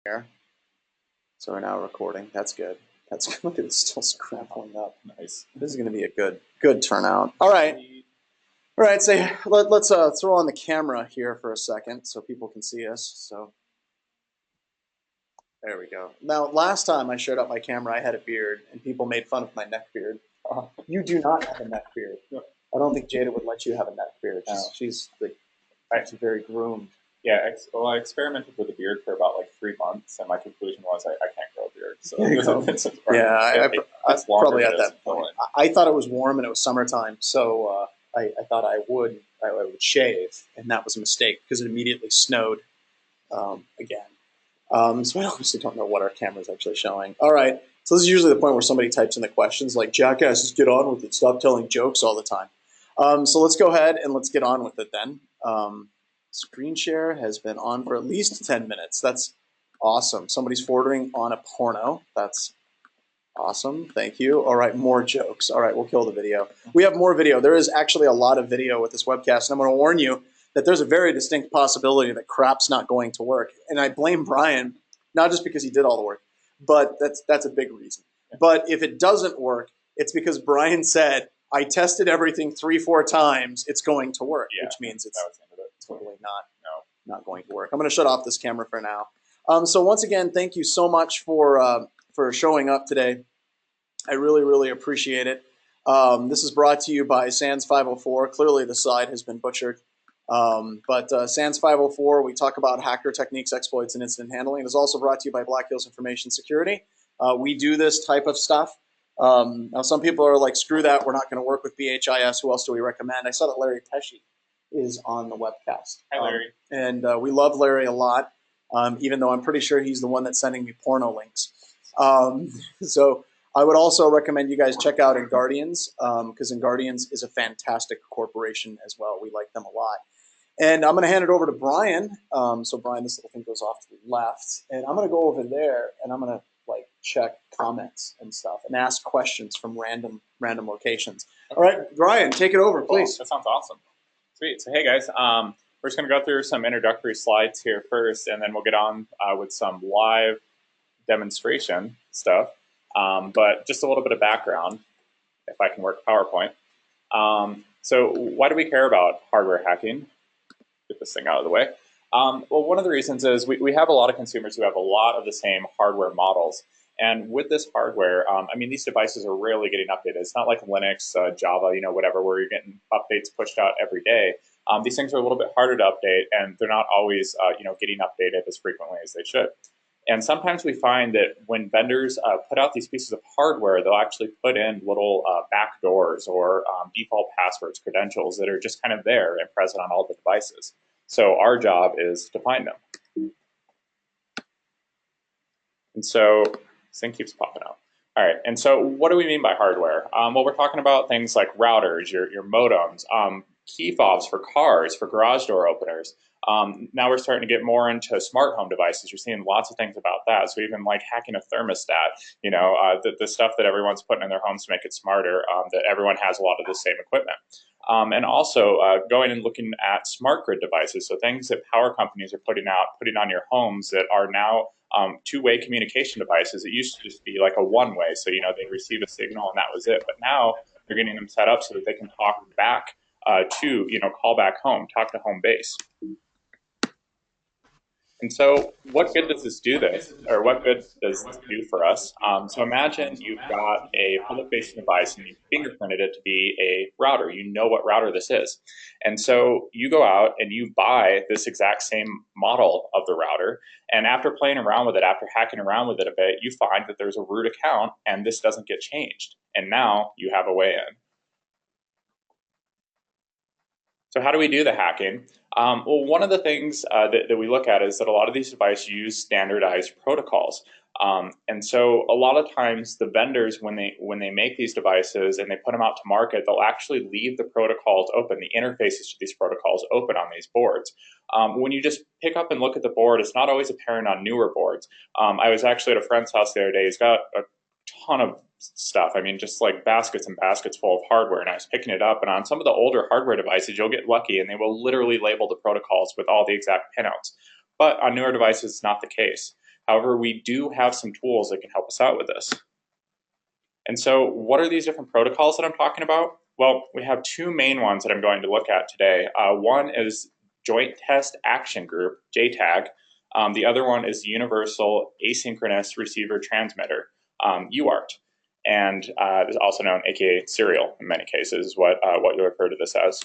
here. So we're now recording. That's good. That's good. Look at it, still scrambling up. Nice. This is going to be a good turnout. All right. All right. So let's throw on the camera here for a second so people can see us. So there we go. Now, last time I showed up my camera, I had a beard, and people made fun of my neck beard. You do not have a neck beard. No. I don't think Jada would let you have a neck beard. No. She's very groomed. Yeah, well, I experimented with a beard for about like 3 months, and my conclusion was I can't grow a beard. So I probably at that point. I thought it was warm and it was summertime, so I thought I would shave, and that was a mistake because it immediately snowed again. So I obviously don't know what our camera's actually showing. All right, so this is usually the point where somebody types in the questions like, "Jackass, just get on with it. Stop telling jokes all the time." So let's go ahead and let's get on with it then. Screen share has been on for at least 10 minutes. That's awesome. Somebody's forwarding on a porno. That's awesome. Thank you. All right, more jokes. All right, we'll kill the video. We have more video. There is actually a lot of video with this webcast, and I'm going to warn you that there's a very distinct possibility that crap's not going to work. And I blame Brian, not just because he did all the work, but that's a big reason. But if it doesn't work, it's because Brian said, I tested everything 3-4 times, it's going to work, which means it's totally not going to work. I'm going to shut off this camera for now. So once again, thank you so much for showing up today. I really appreciate it. This is brought to you by Sans 504. Clearly the slide has been butchered. But Sans 504, we talk about hacker techniques, exploits, and incident handling. It is also brought to you by Black Hills Information Security. We do this type of stuff. Now some people are like, screw that, we're not going to work with BHIS. Who else do we recommend? I saw that Larry Pesci is on the webcast. Hi, Larry. And we love Larry a lot, even though I'm pretty sure he's the one that's sending me porno links. So I would also recommend you guys check out Guardians, because Guardians is a fantastic corporation as well. We like them a lot. And I'm going to hand it over to Brian. So Brian, this little thing goes off to the left. And I'm going to go over there, and I'm going to check comments and stuff and ask questions from random locations. Okay. All right, Brian, take it over, please. Cool. That sounds awesome. Sweet. So hey guys, we're just going to go through some introductory slides here first, and then we'll get on with some live demonstration stuff. But just a little bit of background, if I can work PowerPoint. So why do we care about hardware hacking? Get this thing out of the way. Well, one of the reasons is we have a lot of consumers who have a lot of the same hardware models. And with this hardware, I mean, these devices are rarely getting updated. It's not like Linux, Java, whatever, where you're getting updates pushed out every day. These things are a little bit harder to update, and they're not always, getting updated as frequently as they should. And sometimes we find that when vendors put out these pieces of hardware, they'll actually put in little back doors or default passwords, credentials that are just kind of there and present on all the devices. So our job is to find them. And so this thing keeps popping up. All right, and so what do we mean by hardware? Well, we're talking about things like routers, your modems, key fobs for cars, for garage door openers. Now we're starting to get more into smart home devices. You're seeing lots of things about that. So even like hacking a thermostat, the stuff that everyone's putting in their homes to make it smarter, that everyone has a lot of the same equipment. And also going and looking at smart grid devices, so things that power companies are putting on your homes that are now two-way communication devices. It used to just be like a one-way, so they'd receive a signal and that was it. But now they're getting them set up so that they can talk back to call back home, talk to home base. And so what good does this do then? Or what good does this do for us? So imagine you've got a public-facing device and you fingerprinted it to be a router. You know what router this is. And so you go out and you buy this exact same model of the router. And after playing around with it, after hacking around with it a bit, you find that there's a root account and this doesn't get changed. And now you have a way in. So how do we do the hacking? Well, one of the things that we look at is that a lot of these devices use standardized protocols. And so a lot of times the vendors, when they make these devices and they put them out to market, they'll actually leave the protocols open, the interfaces to these protocols open on these boards. When you just pick up and look at the board, it's not always apparent on newer boards. I was actually at a friend's house the other day. He's got a ton of stuff. I mean, just like baskets and baskets full of hardware. And I was picking it up, and on some of the older hardware devices, you'll get lucky and they will literally label the protocols with all the exact pinouts. But on newer devices, it's not the case. However, we do have some tools that can help us out with this. And so what are these different protocols that I'm talking about? Well, we have two main ones that I'm going to look at today. One is Joint Test Action Group, JTAG. The other one is Universal Asynchronous Receiver Transmitter, UART, and is also known, aka serial in many cases, is what you refer to this as.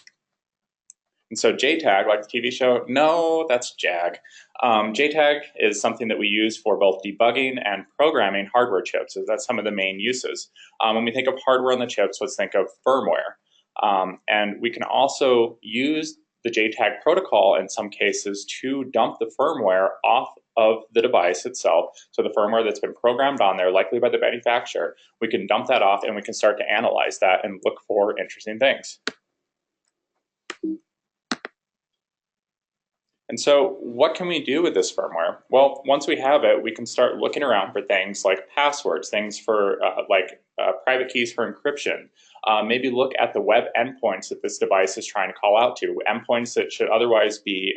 And so JTAG, like the TV show, no, that's JAG. JTAG is something that we use for both debugging and programming hardware chips. So that's some of the main uses. When we think of hardware on the chips, let's think of firmware. And we can also use the JTAG protocol in some cases to dump the firmware off of the device itself. So the firmware that's been programmed on there, likely by the manufacturer, we can dump that off and we can start to analyze that and look for interesting things. And so what can we do with this firmware? Well, once we have it, we can start looking around for things like passwords, things for private keys for encryption. Maybe look at the web endpoints that this device is trying to call out to, endpoints that should otherwise be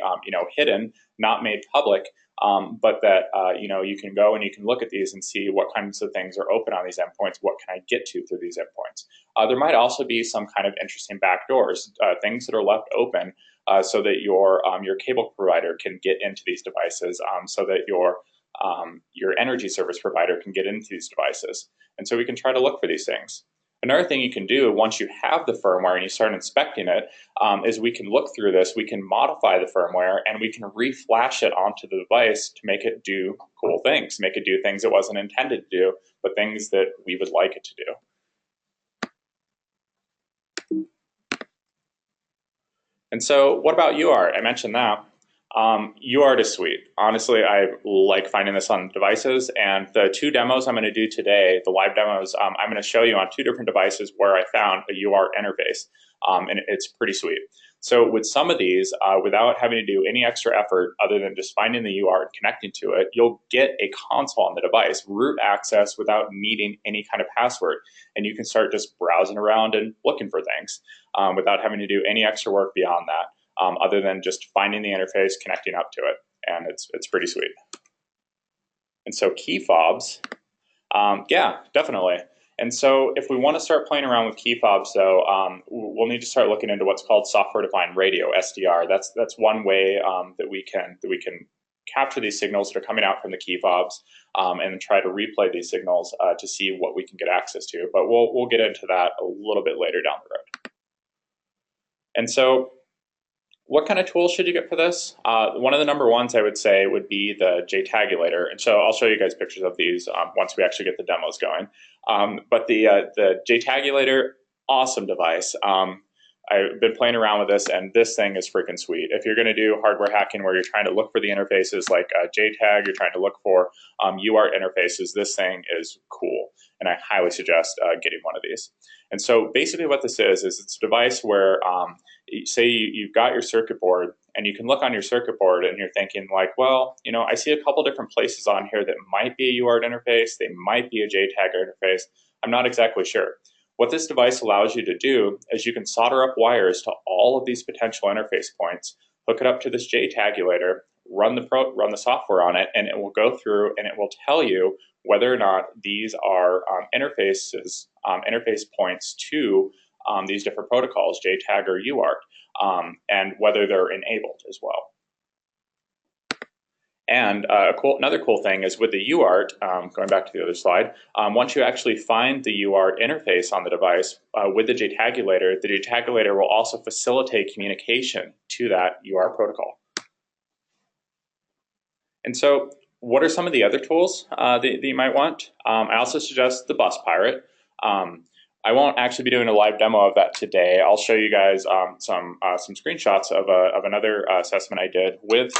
hidden, not made public, but that you can go and you can look at these and see what kinds of things are open on these endpoints, what can I get to through these endpoints. There might also be some kind of interesting backdoors, things that are left open so that your cable provider can get into these devices, so that your energy service provider can get into these devices. And so we can try to look for these things. Another thing you can do once you have the firmware and you start inspecting it is we can look through this, we can modify the firmware, and we can reflash it onto the device to make it do cool things, make it do things it wasn't intended to do, but things that we would like it to do. And so what about UART? I mentioned that. UART is sweet. Honestly, I like finding this on devices, and the two demos I'm going to do today, the live demos, I'm going to show you on two different devices where I found a UART interface, and it's pretty sweet. So with some of these, without having to do any extra effort other than just finding the UART and connecting to it, you'll get a console on the device, root access without needing any kind of password, and you can start just browsing around and looking for things without having to do any extra work beyond that. Other than just finding the interface, connecting up to it, and it's pretty sweet. And so key fobs, yeah, definitely. And so if we want to start playing around with key fobs, though, we'll need to start looking into what's called software-defined radio (SDR). That's one way that we can capture these signals that are coming out from the key fobs and try to replay these signals to see what we can get access to. But we'll get into that a little bit later down the road. And so, what kind of tools should you get for this? One of the number ones I would say would be the JTAGulator. And so I'll show you guys pictures of these once we actually get the demos going. But the JTAGulator, awesome device. I've been playing around with this, and this thing is freaking sweet. If you're going to do hardware hacking where you're trying to look for the interfaces like JTAG, you're trying to look for UART interfaces, this thing is cool. And I highly suggest getting one of these. And so basically what this is it's a device where say you've got your circuit board and you can look on your circuit board and you're thinking like, well, I see a couple different places on here that might be a UART interface, they might be a JTAG interface, I'm not exactly sure. What this device allows you to do is you can solder up wires to all of these potential interface points, hook it up to this JTAGulator, run the software on it, and it will go through and it will tell you whether or not these are interface points to these different protocols, JTAG or UART, and whether they're enabled as well. And another cool thing is with the UART, going back to the other slide, once you actually find the UART interface on the device with the JTAGulator will also facilitate communication to that UART protocol. And so what are some of the other tools that you might want? I also suggest the Bus Pirate. I won't actually be doing a live demo of that today. I'll show you guys some screenshots of another assessment I did with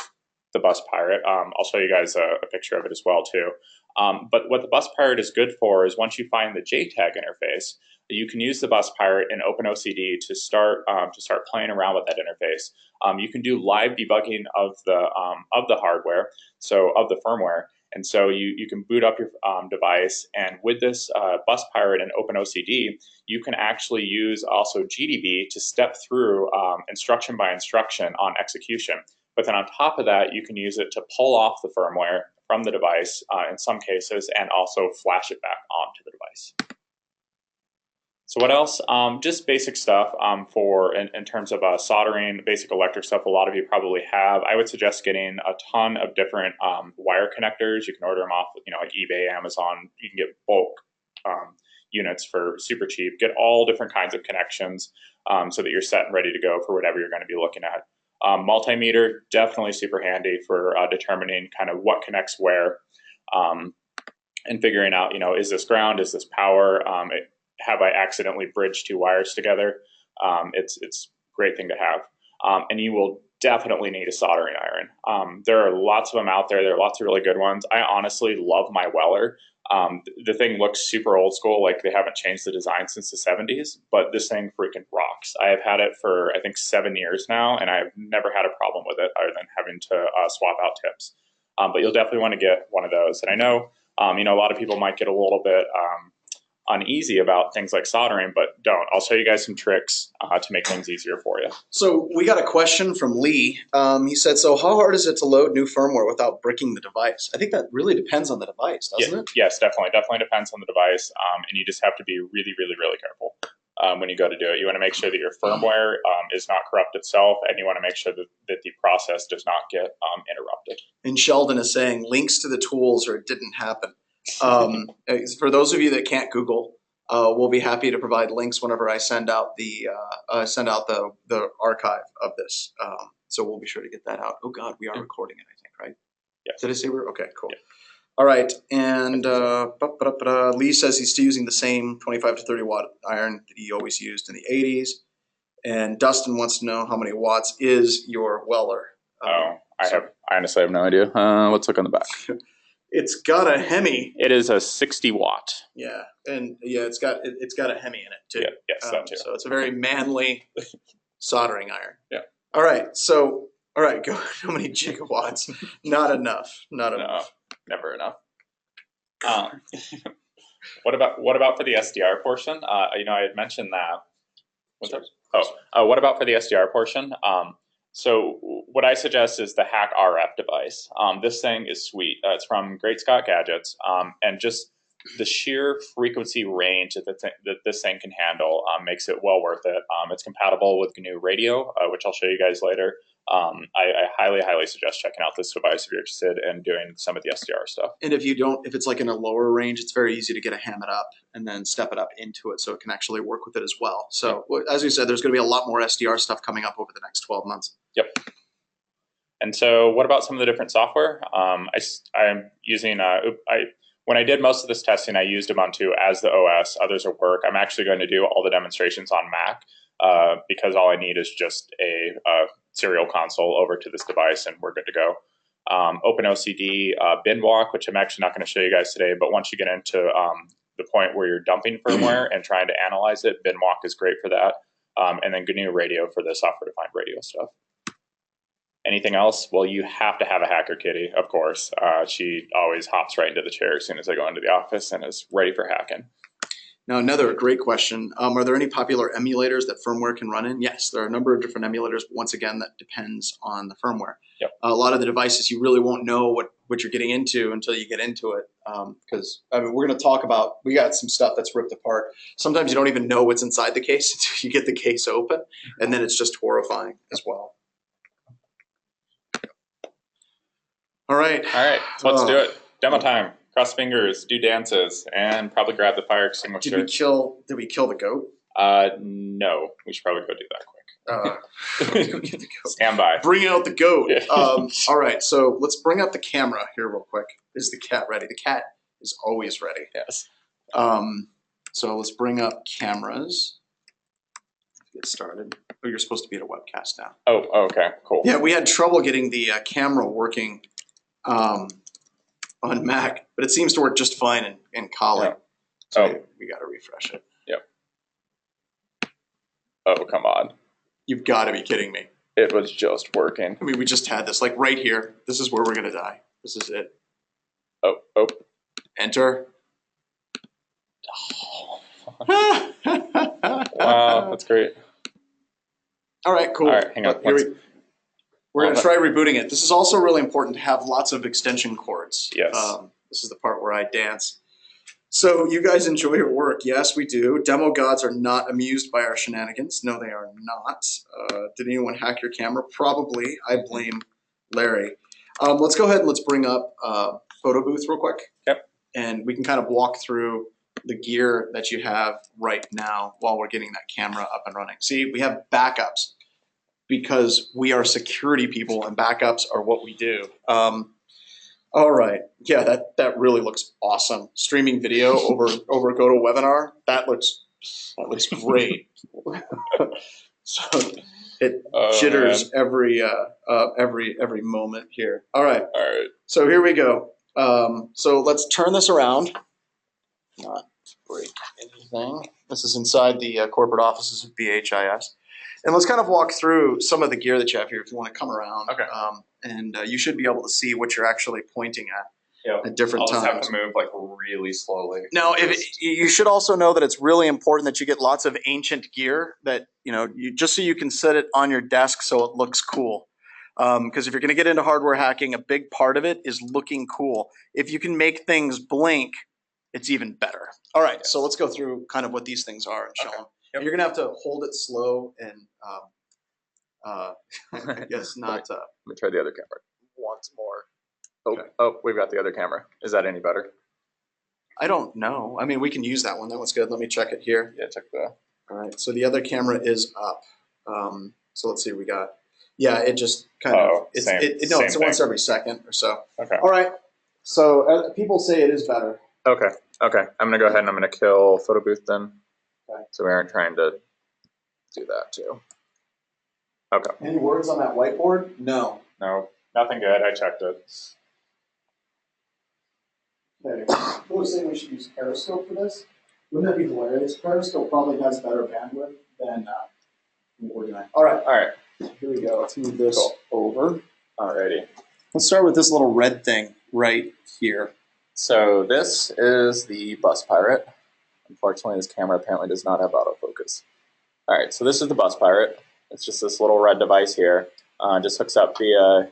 the Bus Pirate. I'll show you guys a picture of it as well too. But what the Bus Pirate is good for is once you find the JTAG interface, you can use the Bus Pirate in OpenOCD to start playing around with that interface. You can do live debugging of the hardware, so of the firmware. And so you can boot up your device, and with this Bus Pirate and OpenOCD, you can actually use also GDB to step through instruction by instruction on execution. But then on top of that, you can use it to pull off the firmware from the device in some cases, and also flash it back onto the device. So what else? Just basic stuff in terms of soldering, basic electric stuff. A lot of you probably have. I would suggest getting a ton of different wire connectors. You can order them off, like eBay, Amazon. You can get bulk units for super cheap. Get all different kinds of connections so that you're set and ready to go for whatever you're going to be looking at. Multimeter, definitely super handy for determining kind of what connects where and figuring out, is this ground, is this power? Have I accidentally bridged two wires together? It's a great thing to have. And you will definitely need a soldering iron. There are lots of them out there. There are lots of really good ones. I honestly love my Weller. The thing looks super old school, like they haven't changed the design since the 70s, but this thing freaking rocks. I have had it for, I think, 7 years now, and I've never had a problem with it other than having to swap out tips. But you'll definitely want to get one of those. And I know, a lot of people might get a little bit uneasy about things like soldering, but don't. I'll show you guys some tricks to make things easier for you. So we got a question from Lee. He said, so how hard is it to load new firmware without bricking the device? I think that really depends on the device, doesn't it? Yes, definitely. Definitely depends on the device, and you just have to be really, really, really careful when you go to do it. You want to make sure that your firmware is not corrupt itself, and you want to make sure that the process does not get interrupted. And Sheldon is saying, links to the tools or it didn't happen. For those of you that can't Google, we'll be happy to provide links whenever I send out the archive of this. So we'll be sure to get that out. Oh God, we are recording it, I think, right? Yes. Did I say we're okay? Cool. Yeah. All right, and Lee says he's still using the same 25 to 30 watt iron that he always used in the 80s. And Dustin wants to know how many watts is your Weller. I honestly have no idea. Let's look on the back. It's got a Hemi. It is a 60 watt. Yeah, and it's got a Hemi in it too. Yeah, yes, that too. So it's a very manly soldering iron. Yeah. All right, go. How many gigawatts? Not enough. Not enough. Never enough. What about for the SDR portion? I had mentioned that. What's up? What about for the SDR portion? So what I suggest is the Hack RF device. This thing is sweet. It's from Great Scott Gadgets, and just the sheer frequency range that this thing can handle makes it well worth it. It's compatible with GNU Radio, which I'll show you guys later. I highly, highly suggest checking out this device if you're interested in doing some of the SDR stuff. And if it's like in a lower range, it's very easy to get a ham it up and then step it up into it so it can actually work with it as well. So as you said, there's going to be a lot more SDR stuff coming up over the next 12 months. Yep. And so what about some of the different software? I'm using, when I did most of this testing, I used Ubuntu as the OS. Others are work. I'm actually going to do all the demonstrations on Mac because all I need is just a serial console over to this device and we're good to go. OpenOCD, Binwalk, which I'm actually not going to show you guys today, but once you get into the point where you're dumping firmware and trying to analyze it, Binwalk is great for that. And then GNU Radio for the software-defined radio stuff. Anything else? Well, you have to have a hacker kitty, of course. She always hops right into the chair as soon as I go into the office and is ready for hacking. Now, another great question. Are there any popular emulators that firmware can run in? Yes, there are a number of different emulators. Once again, that depends on the firmware. Yep. A lot of the devices, you really won't know what you're getting into until you get into it. Because we're going to talk about, we got some stuff that's ripped apart. Sometimes you don't even know what's inside the case until you get the case open. And then it's just horrifying as well. All right. So let's do it. Demo time. Cross fingers, do dances, and probably grab the fire extinguisher. Did we kill the goat? No. We should probably go do that quick. Stand by. Bring out the goat. Yeah. All right, so let's bring out the camera here real quick. Is the cat ready? The cat is always ready. Yes. So let's bring up cameras. Get started. Oh, you're supposed to be at a webcast now. Oh, okay, cool. Yeah, we had trouble getting the camera working on Mac, but it seems to work just fine in Kali. Yeah. So we got to refresh it. Yep. Oh, come on. You've got to be kidding me. It was just working. I mean, we just had this, like right here. This is where we're going to die. This is it. Oh. Enter. Oh. Wow, that's great. All right, cool. All right, hang on. We're going to try rebooting it. This is also really important to have lots of extension cords. Yes. This is the part where I dance. So you guys enjoy your work. Yes, we do. Demo gods are not amused by our shenanigans. No, they are not. Did anyone hack your camera? Probably. I blame Larry. Let's go ahead and let's bring up Photo Booth real quick. Yep. And we can kind of walk through the gear that you have right now while we're getting that camera up and running. See, we have backups because we are security people and backups are what we do. All right. Yeah, that really looks awesome. Streaming video over GoToWebinar. That looks great. So it jitters every moment here. All right. So here we go. So let's turn this around. Not break anything. This is inside the corporate offices of BHIS. And let's kind of walk through some of the gear that you have here if you want to come around. Okay. And you should be able to see what you're actually pointing at different times. I'll just have to move like really slowly. Now, you should also know that it's really important that you get lots of ancient gear that, just so you can set it on your desk so it looks cool. Because if you're going to get into hardware hacking, a big part of it is looking cool. If you can make things blink, it's even better. All right, so let's go through kind of what these things are and show them. Yep. You're going to have to hold it slow and, I guess not. Let me try the other camera once more. Okay. Oh, we've got the other camera. Is that any better? I don't know. I mean, we can use that one. That one's good. Let me check it here. Yeah, check the. All right, so the other camera is up. So let's see what we got. Yeah, it just kind of, it's once every second or so. Okay. All right, so people say it is better. Okay, I'm going to go ahead and I'm going to kill Photo Booth then. Okay. So we aren't trying to do that too. Okay. Any words on that whiteboard? No. No, nothing good. I checked it. Okay. People are saying we should use Periscope for this. Wouldn't that be hilarious? Periscope probably has better bandwidth than what we're doing. All right. Here we go. Let's move this over. Alrighty. Let's start with this little red thing right here. So this is the Bus Pirate. Unfortunately, this camera apparently does not have autofocus. All right, so this is the Bus Pirate. It's just this little red device here. Just hooks up via,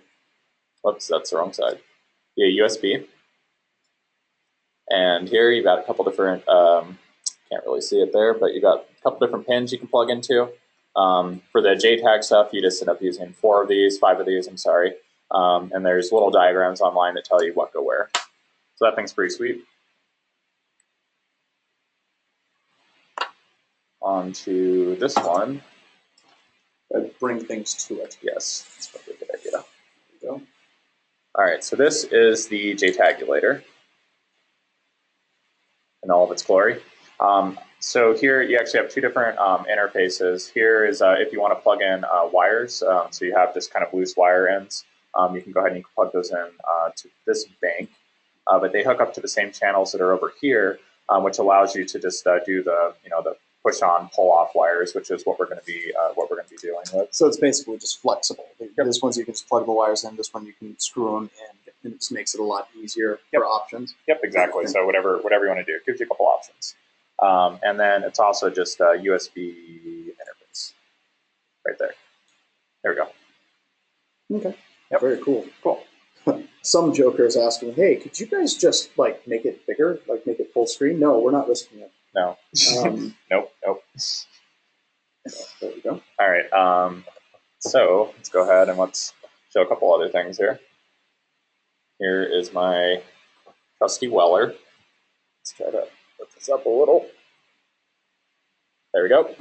whoops, that's the wrong side, via USB. And here you've got a couple different, can't really see it there, but you've got a couple different pins you can plug into. For the JTAG stuff, you just end up using 5 of these, and there's little diagrams online that tell you what go where. So that thing's pretty sweet. On to this one. Bring things to it. Yes, that's probably a good idea. There we go. All right, so this is the JTAGulator in all of its glory. So here you actually have two different interfaces. Here is if you want to plug in wires, so you have this kind of loose wire ends. You can go ahead and you can plug those in to this bank, but they hook up to the same channels that are over here, which allows you to just do the the push on, pull off wires, which is what we're going to be dealing with. So it's basically just flexible. This one's you can just plug the wires in. This one you can screw them in, and it just makes it a lot easier for options. Yep, exactly. So whatever you want to do, it gives you a couple options. And then it's also just a USB interface right there. There we go. Okay. Yep. Very cool. Cool. Some joker is asking, hey, could you guys just make it bigger, make it full screen? No, we're not risking it. No. Nope. There we go. All right. So let's go ahead and let's show a couple other things here. Here is my trusty Weller. Let's try to put this up a little. There we go.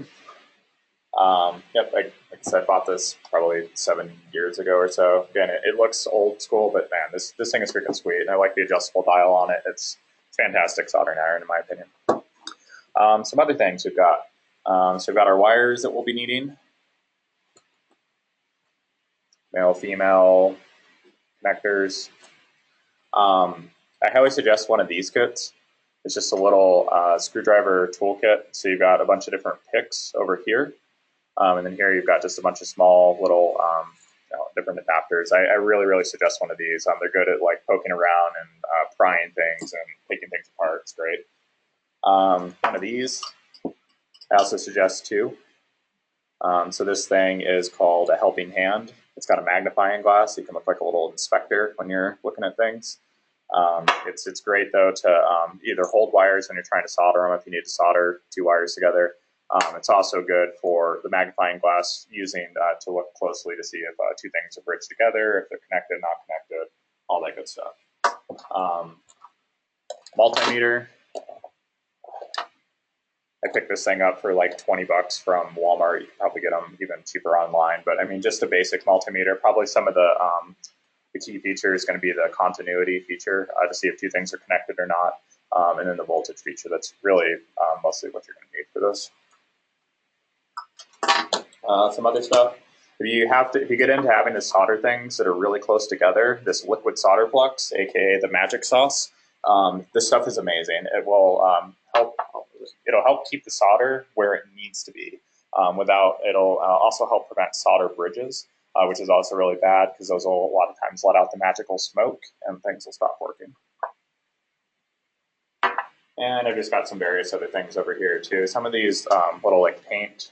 Yep, like I said, I bought this probably 7 years ago or so. Again, it looks old school, but man, this thing is freaking sweet. And I like the adjustable dial on it. It's fantastic soldering iron, in my opinion. Some other things we've got. So we've got our wires that we'll be needing. Male, female connectors. I highly suggest one of these kits. It's just a little screwdriver toolkit. So you've got a bunch of different picks over here. And then here you've got just a bunch of small little different adapters. I really, really suggest one of these. They're good at poking around and prying things and taking things apart. It's great. One of these, I also suggest two. So this thing is called a helping hand. It's got a magnifying glass, so you can look like a little inspector when you're looking at things. It's great though to either hold wires when you're trying to solder them if you need to solder two wires together. It's also good for the magnifying glass using to look closely to see if two things are bridged together, if they're connected, not connected, all that good stuff. Multimeter. I picked this thing up for like 20 bucks from Walmart. You can probably get them even cheaper online. But I mean, just a basic multimeter. Probably some of the key feature is going to be the continuity feature to see if two things are connected or not. And then the voltage feature. That's really mostly what you're going to need for this. Some other stuff. If you get into having to solder things that are really close together, this liquid solder flux, aka the magic sauce, this stuff is amazing. It will it'll help keep the solder where it needs to be. It'll also help prevent solder bridges, which is also really bad because those will a lot of times let out the magical smoke and things will stop working. And I've just got some various other things over here too. Some of these little like paint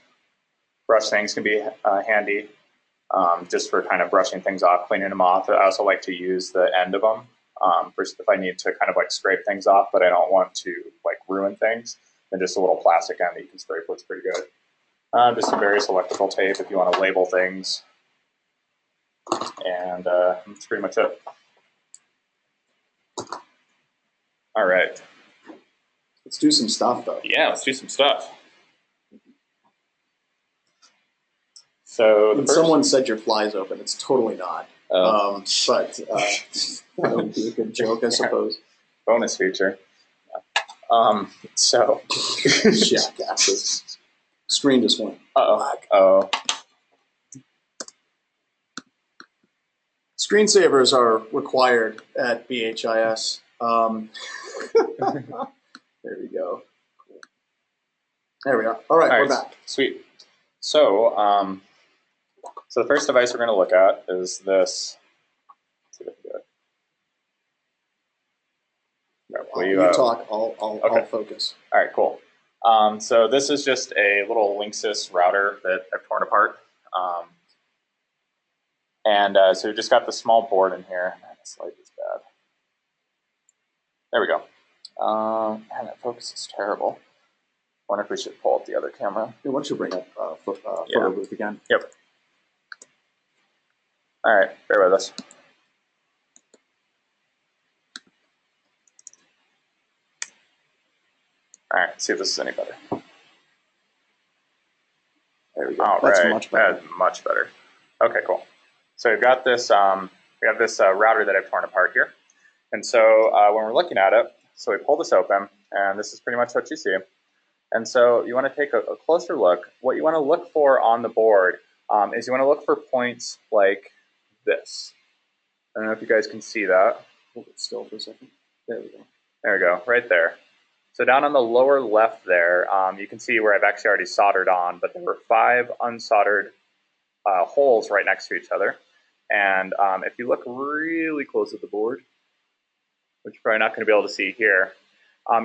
brush things can be handy just for kind of brushing things off, cleaning them off. I also like to use the end of them if I need to kind of like scrape things off, but I don't want to like ruin things. Then just a little plastic end that you can scrape with is pretty good. Just some various electrical tape if you want to label things. And that's pretty much it. All right. Let's do some stuff, though. Yeah, let's do some stuff. So when someone said your fly's open, it's totally not. But that would be a good joke, I suppose. Bonus feature. Jackasses. Screen just went. Uh-oh. Screensavers are required at BHIS. There we go. Cool. There we are. All right, we're back. Sweet. So, so the first device we're going to look at is this. Let's see if I can do it. You talk, I'll focus. All right, cool. So this is just a little Linksys router that I've torn apart. So we've just got the small board in here. Man, this light is bad. There we go. Man, that focus is terrible. I wonder if we should pull up the other camera. Yeah, why don't you bring up photo booth again? Yep. All right, bear with us. All right, see if this is any better. There we go. That's much better. That's much better. Okay, cool. So we've got this. We have this router that I've torn apart here, and so when we're looking at it, so we pull this open, and this is pretty much what you see. And so you want to take a closer look. What you want to look for on the board is you want to look for points like this. I don't know if you guys can see that. Hold it still for a second. There we go. There we go, right there. So down on the lower left there, you can see where I've actually already soldered on, but there were 5 unsoldered holes right next to each other. And if you look really close at the board, which you're probably not going to be able to see here,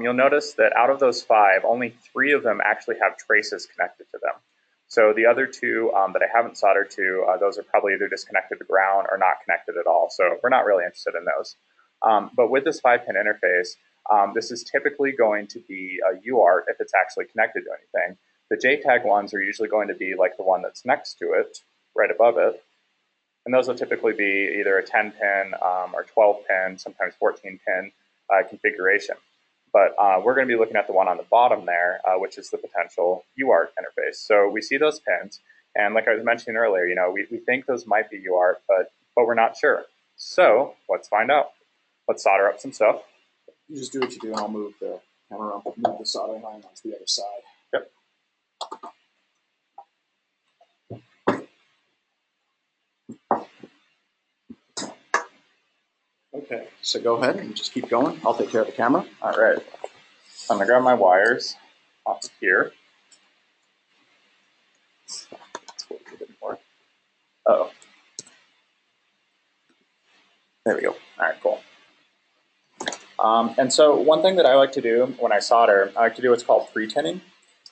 you'll notice that out of those 5, only 3 of them actually have traces connected to them. So the other 2 that I haven't soldered to, those are probably either disconnected to ground or not connected at all. So we're not really interested in those. But with this 5-pin interface, this is typically going to be a UART if it's actually connected to anything. The JTAG ones are usually going to be like the one that's next to it, right above it. And those will typically be either a 10-pin or 12-pin, sometimes 14-pin configuration. But we're going to be looking at the one on the bottom there, which is the potential UART interface. So we see those pins, and like I was mentioning earlier, you know, we think those might be UART, but we're not sure. So let's find out. Let's solder up some stuff. You just do what you do, and I'll move the camera up, move the soldering iron onto the other side. Yep. Okay, so go ahead and just keep going. I'll take care of the camera. All right. I'm going to grab my wires off here. Let's wait a bit more. Uh-oh. There we go. All right, cool. And so one thing that I like to do when I solder, I like to do what's called pre-tinning.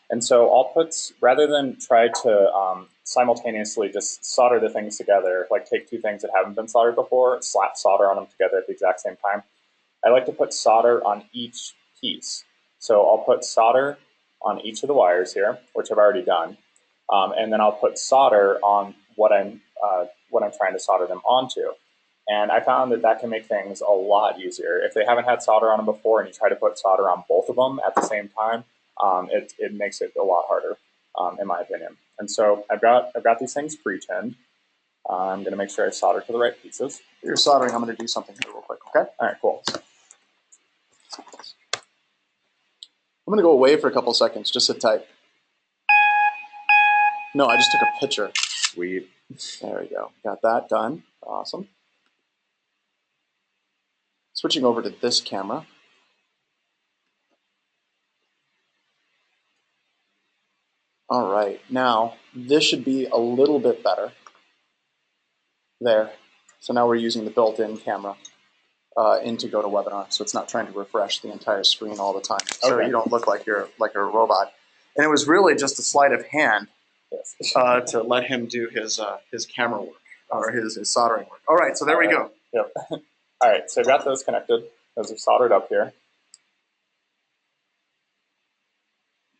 And so I'll put, rather than try to simultaneously just solder the things together, like take two things that haven't been soldered before, slap solder on them together at the exact same time. I like to put solder on each piece. So I'll put solder on each of the wires here, which I've already done, and then I'll put solder on what I'm trying to solder them onto. And I found that that can make things a lot easier. If they haven't had solder on them before and you try to put solder on both of them at the same time, it makes it a lot harder, in my opinion. And so I've got these things pre-tinned. I'm going to make sure I solder to the right pieces. You're soldering. I'm going to do something here real quick, okay? All right, cool. I'm going to go away for a couple seconds. Just sit tight. No, I just took a picture. Sweet. There we go. Got that done. Awesome. Switching over to this camera. All right. Now, this should be a little bit better. There. So now we're using the built-in camera into GoToWebinar, so it's not trying to refresh the entire screen all the time. So you don't look like you're like a robot. And it was really just a sleight of hand to let him do his camera work or his soldering work. All right, so there we go. Yep. All right, so I've got those connected. Those are soldered up here.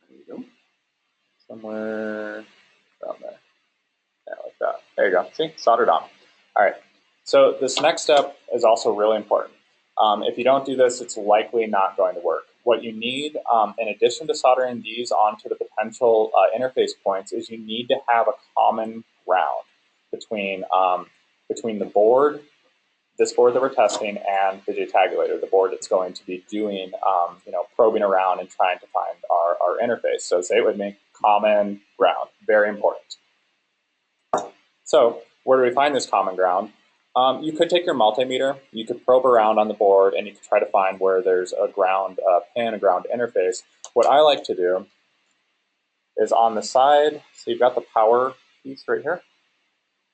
There you go. Somewhere down there. Yeah, like that. There you go. See, soldered on. All right. So this next step is also really important. If you don't do this, it's likely not going to work. What you need, in addition to soldering these onto the potential interface points, is you need to have a common ground between the board, this board that we're testing, and the JTAGulator, the board that's going to be doing, probing around and trying to find our interface. So say it with me, common ground, very important. So where do we find this common ground? You could take your multimeter, you could probe around on the board, and you could try to find where there's a ground pin, a ground interface. What I like to do is on the side, so you've got the power piece right here.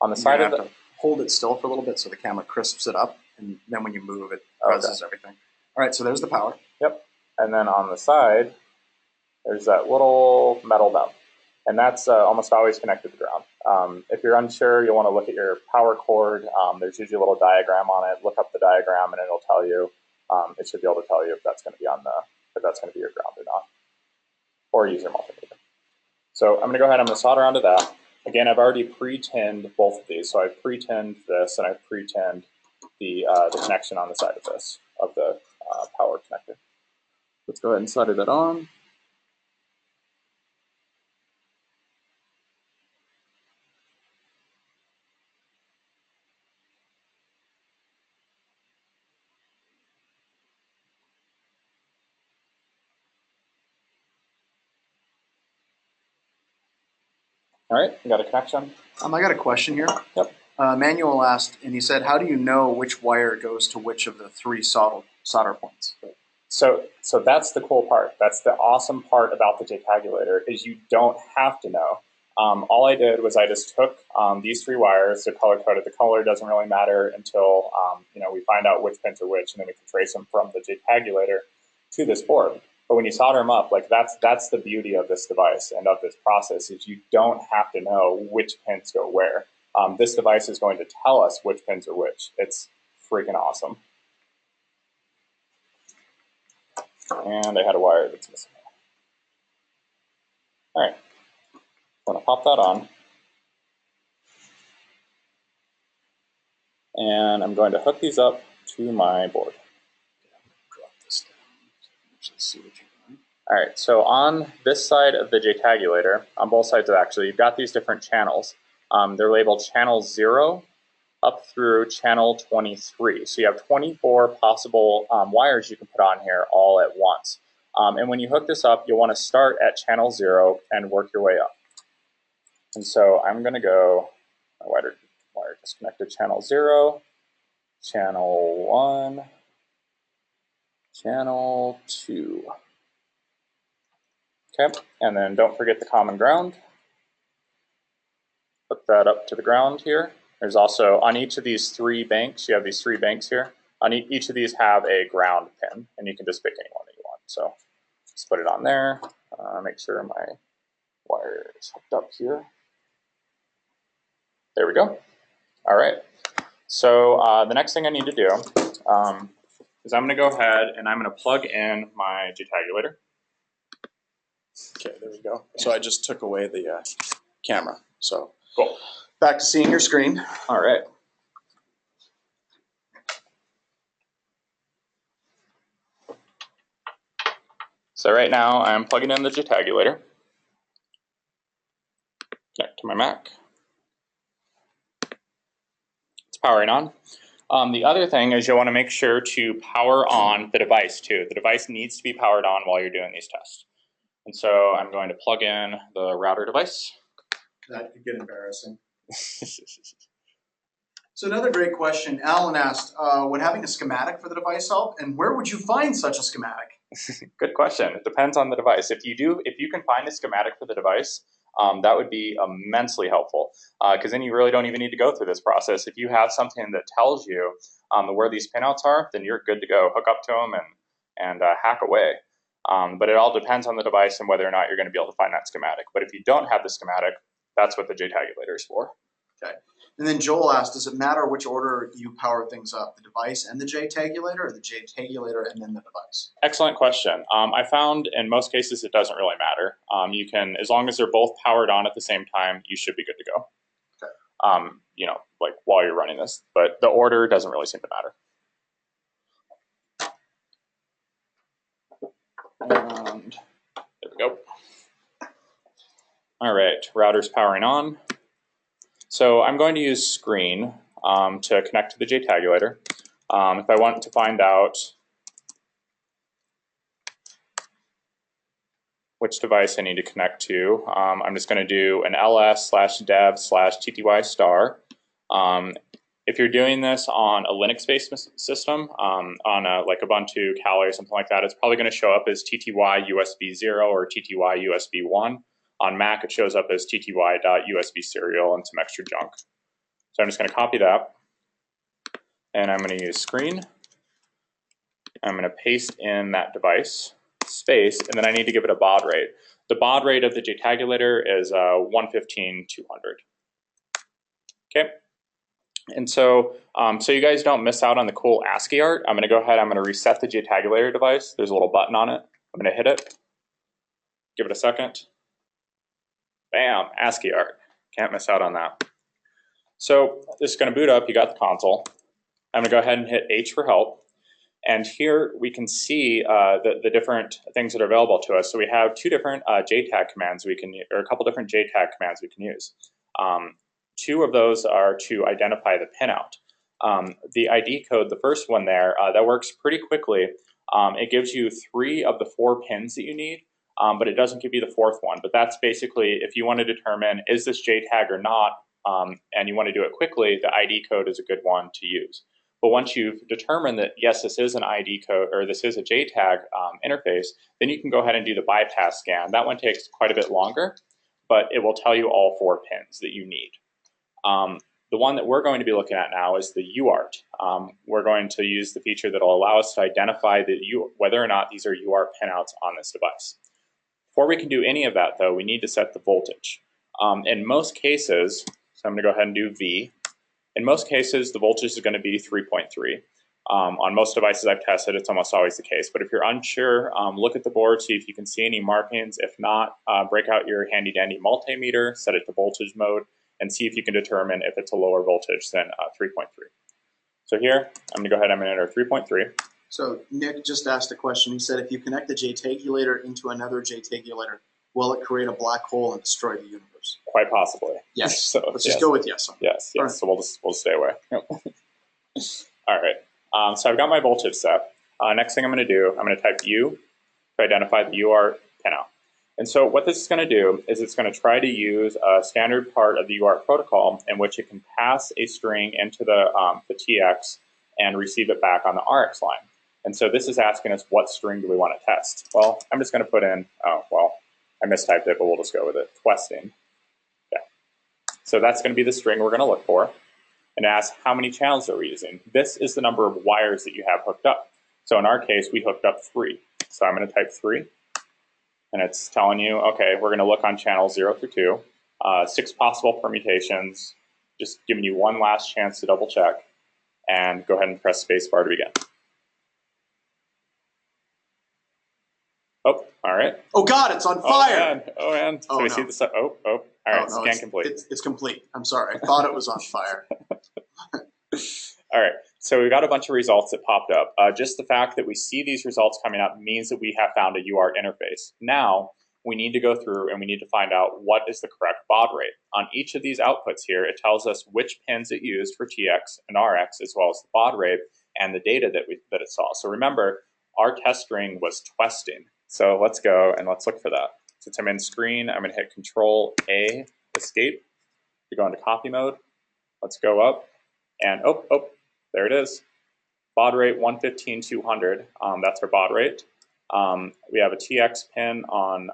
On the side of the... Hold it still for a little bit so the camera crisps it up, and then when you move, it presses everything. All right, so there's the power. Yep. And then on the side, there's that little metal nub. And that's almost always connected to ground. If you're unsure, you'll want to look at your power cord. There's usually a little diagram on it. Look up the diagram, and it'll tell you. It should be able to tell you if that's going to be your ground or not, or use your multimeter. So I'm going to go ahead. I'm going to solder onto that. Again, I've already pre-tinned both of these. So I've pre-tinned this, and I've pre-tinned the connection on the side of this of the power connector. Let's go ahead and solder that on. All right, we got a connection. I got a question here. Yep. Manuel asked, and he said, how do you know which wire goes to which of the three solder points? So that's the cool part. That's the awesome part about the JTAGulator is you don't have to know. All I did was I just took these three wires, they're color-coded. The color doesn't really matter until we find out which pins are which, and then we can trace them from the JTAGulator to this board. But when you solder them up, like that's the beauty of this device and of this process is you don't have to know which pins go where. This device is going to tell us which pins are which. It's freaking awesome. And I had a wire that's missing. All right, I'm gonna pop that on. And I'm going to hook these up to my board. Drop this down. Let's see what you're doing. All right, so on this side of the JTAGulator, on both sides actually, you've got these different channels. They're labeled channel 0 up through channel 23. So you have 24 possible wires you can put on here all at once. And when you hook this up, you'll want to start at channel 0 and work your way up. And so I'm going to go, my wire disconnected, channel 0, channel 1, channel 2. Okay, and then don't forget the common ground. Hook that up to the ground here. There's also, on each of these three banks, you have these three banks here. On each of these have a ground pin, and you can just pick any one that you want. So just put it on there. Make sure my wire is hooked up here. There we go. All right. So the next thing I need to do is I'm going to go ahead and I'm going to plug in my JTAGulator. Okay, there we go. So I just took away the camera. So cool. Back to seeing your screen. All right. So right now I'm plugging in the JTAGulator. Connect to my Mac. It's powering on. The other thing is you'll want to make sure to power on the device too. The device needs to be powered on while you're doing these tests. And so I'm going to plug in the router device. That could get embarrassing. So another great question. Alan asked, would having a schematic for the device help? And where would you find such a schematic? Good question. It depends on the device. If you can find a schematic for the device, that would be immensely helpful, because then you really don't even need to go through this process. If you have something that tells you where these pinouts are, then you're good to go. Hook up to them and hack away. But it all depends on the device and whether or not you're going to be able to find that schematic. But if you don't have the schematic, that's what the JTAGulator is for. Okay. And then Joel asked, does it matter which order you power things up, the device and the JTAGulator, or the JTAGulator and then the device? Excellent question. I found in most cases it doesn't really matter. You can, as long as they're both powered on at the same time, you should be good to go. Okay. You know, like while you're running this, but the order doesn't really seem to matter. And there we go. All right, router's powering on. So I'm going to use screen to connect to the JTAGulator. If I want to find out which device I need to connect to, I'm just going to do an ls/dev/tty star. If you're doing this on a Linux-based system, on like Ubuntu, Kali, or something like that, it's probably going to show up as TTY USB 0 or TTY USB 1. On Mac, it shows up as TTY.USB serial and some extra junk. So I'm just going to copy that, and I'm going to use screen. I'm going to paste in that device, space, and then I need to give it a baud rate. The baud rate of the JTAGulator is 115/200. Okay. And so, so you guys don't miss out on the cool ASCII art, I'm going to go ahead, I'm going to reset the JTAGulator device. There's a little button on it. I'm going to hit it. Give it a second. Bam, ASCII art. Can't miss out on that. So this is going to boot up. You got the console. I'm going to go ahead and hit H for help. And here we can see the different things that are available to us. So we have two different JTAG commands we can, or a couple different JTAG commands we can use. Two of those are to identify the pinout. The ID code, the first one there, that works pretty quickly. It gives you 3 of the 4 pins that you need, but it doesn't give you the 4th one. But that's basically, if you want to determine, is this JTAG or not, and you want to do it quickly, the ID code is a good one to use. But once you've determined that, yes, this is an ID code, or this is a JTAG interface, then you can go ahead and do the bypass scan. That one takes quite a bit longer, but it will tell you all 4 pins that you need. The one that we're going to be looking at now is the UART. We're going to use the feature that will allow us to identify whether or not these are UART pinouts on this device. Before we can do any of that, though, we need to set the voltage. In most cases, so I'm going to go ahead and do V. In most cases, the voltage is going to be 3.3. On most devices I've tested, it's almost always the case. But if you're unsure, look at the board, see if you can see any markings. If not, break out your handy-dandy multimeter, set it to voltage mode, and see if you can determine if it's a lower voltage than 3.3. So here, I'm going to go ahead and enter 3.3. So Nick just asked a question. He said, if you connect the JTAGulator into another JTAGulator, will it create a black hole and destroy the universe? Quite possibly. Yes. So let's just go with yes. Yes. Right. So we'll just stay away. All right. So I've got my voltage set. Next thing I'm going to do, I'm going to type U to identify the UART pinout. And so what this is going to do is it's going to try to use a standard part of the UART protocol in which it can pass a string into the TX and receive it back on the RX line. And so this is asking us, what string do we want to test? Well, I'm just going to put in, oh, well, I mistyped it, but we'll just go with it, questing. Okay. So that's going to be the string we're going to look for. And ask how many channels are we using. This is the number of wires that you have hooked up. So in our case, we hooked up 3. So I'm going to type 3. And it's telling you, okay, we're going to look on channels 0 through 2, 6 possible permutations, just giving you one last chance to double check, and go ahead and press spacebar to begin. Oh, all right. Oh God, it's on fire! Oh man. So we see the stuff. Oh. All right, scan complete. It's complete. I'm sorry. I thought it was on fire. All right, so we got a bunch of results that popped up. Just the fact that we see these results coming up means that we have found a UART interface. Now, we need to go through and we need to find out what is the correct baud rate. On each of these outputs here, it tells us which pins it used for TX and RX, as well as the baud rate and the data that it saw. So remember, our test string was twisting. So let's go and let's look for that. Since I'm in screen, I'm going to hit Control-A, escape. We go into copy mode. Let's go up. And there it is. Baud rate 115,200. That's our baud rate. We have a TX pin on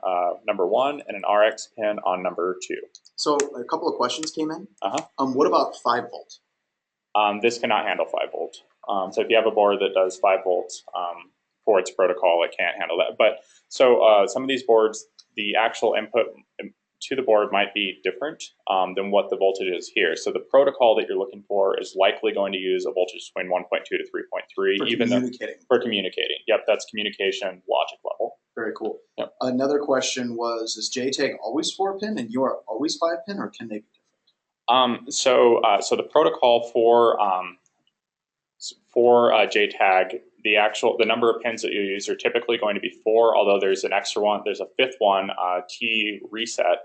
number 1 and an RX pin on number 2. So a couple of questions came in. What about 5 volt? This cannot handle 5 volt. So if you have a board that does 5 volts for its protocol, it can't handle that. But so some of these boards, the actual input to the board might be different than what the voltage is here. So the protocol that you're looking for is likely going to use a voltage between 1.2 to 3.3. For communicating. Yep, that's communication logic level. Very cool. Yep. Another question was, is JTAG always 4-pin and UART always 5-pin, or can they be different? So the protocol for JTAG, the number of pins that you use are typically going to be 4, although there's an extra one, there's a 5th one, T reset,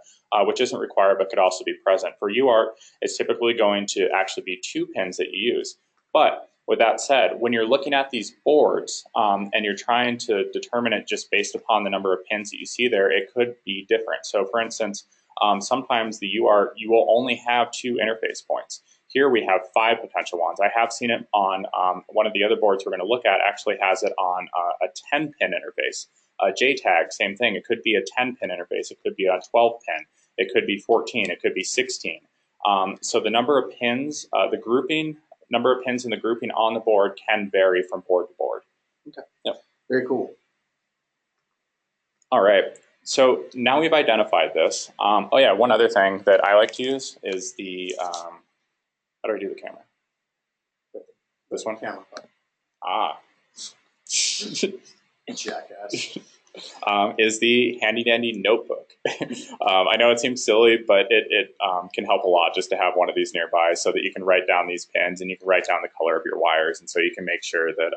which isn't required but could also be present. For UART, it's typically going to actually be 2 pins that you use. But with that said, when you're looking at these boards and you're trying to determine it just based upon the number of pins that you see there, it could be different. So for instance, sometimes the UART, you will only have 2 interface points. Here we have 5 potential ones. I have seen it on one of the other boards we're going to look at actually has it on a 10-pin interface. JTAG, same thing. It could be a 10-pin interface. It could be a 12-pin. It could be 14. It could be 16. So the number of pins, number of pins in the grouping on the board can vary from board to board. Okay. Yep. Very cool. All right. So now we've identified this. Oh yeah, one other thing that I like to use is the how do I do the camera? This one? Camera. Jackass. Is the handy dandy notebook. I know it seems silly, but it can help a lot just to have one of these nearby so that you can write down these pins and you can write down the color of your wires, and so you can make sure that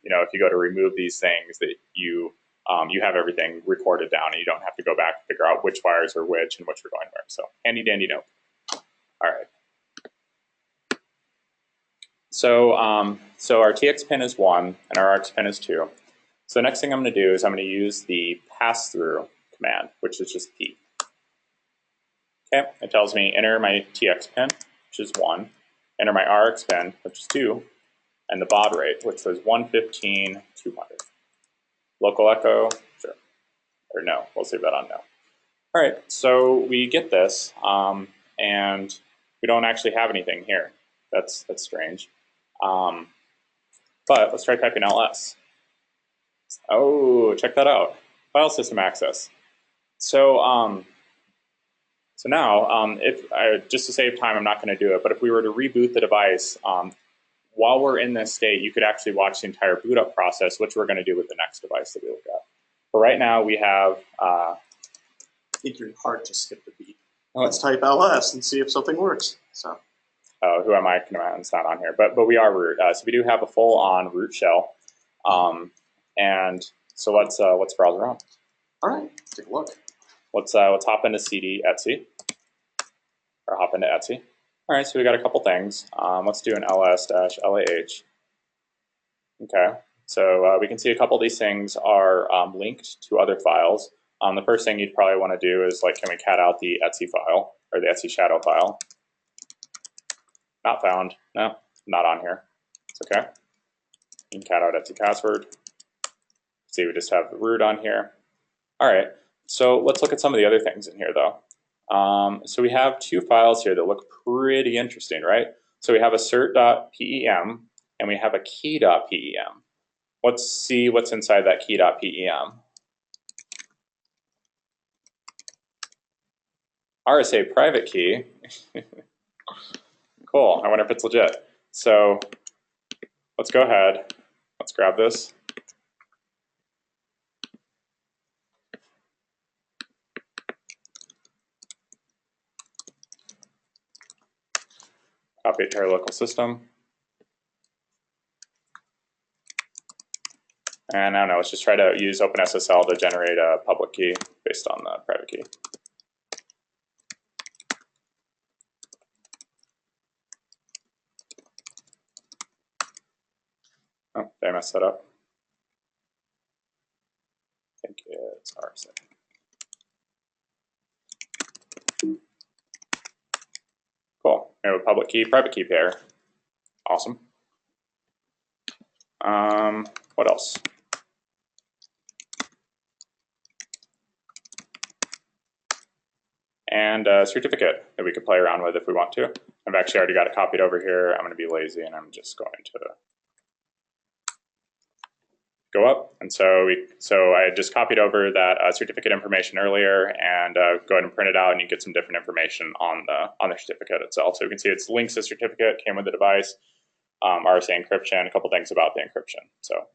if you go to remove these things that you have everything recorded down and you don't have to go back and figure out which wires are which and which are going where. So handy dandy notebook. All right. So our TX pin is 1 and our RX pin is 2. So the next thing I'm going to do is I'm going to use the pass-through command, which is just P. Okay, it tells me enter my TX pin, which is 1, enter my RX pin, which is 2, and the baud rate, which was 115,200. Local echo, sure. Or no, we'll leave that on no. All right, so we get this, and we don't actually have anything here. That's strange. But let's try typing ls. Oh, check that out. File system access. So now, just to save time, I'm not going to do it, but if we were to reboot the device, while we're in this state, you could actually watch the entire boot up process, which we're going to do with the next device that we look at. But right now we have... I think your heart just skipped a beat. Let's type ls and see if something works. So. Who am I? It's not on here, but we are root. So we do have a full-on root shell. And so let's browse around. All right, take a look. Let's hop into CD Etsy, or hop into Etsy. All right, so we got a couple things. Let's do an ls-lah. Okay, so we can see a couple of these things are linked to other files. The first thing you'd probably want to do is can we cat out the Etsy file or the Etsy shadow file? Not found. No, not on here. It's okay. You can cat out Etsy password. See, we just have the root on here. All right, so let's look at some of the other things in here, though. So we have 2 files here that look pretty interesting, right? So we have a cert.pem and we have a key.pem. Let's see what's inside that key.pem. RSA private key. Cool. I wonder if it's legit. So let's go ahead. Let's grab this. Copy it to our local system. And I don't know, let's just try to use OpenSSL to generate a public key based on the private key. Oh, did I mess that up? I think it's RSA. Cool. We have a public key, private key pair. Awesome. What else? And a certificate that we could play around with if we want to. I've actually already got it copied over here. I'm going to be lazy and I'm just going to go up. And so I just copied over that certificate information earlier, and go ahead and print it out, and you get some different information on the certificate itself. So we can see it's links to certificate, came with the device, RSA encryption, a couple things about the encryption. So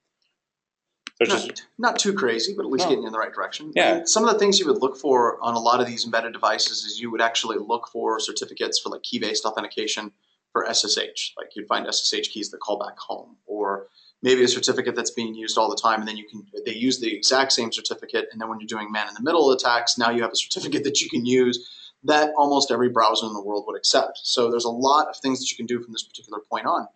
not too crazy, but at least getting in the right direction. Yeah. And some of the things you would look for on a lot of these embedded devices is you would actually look for certificates for like key-based authentication for SSH. Like you'd find SSH keys that call back home, or maybe a certificate that's being used all the time, and then they use the exact same certificate, and then when you're doing man-in-the-middle attacks, now you have a certificate that you can use that almost every browser in the world would accept. So there's a lot of things that you can do from this particular point on.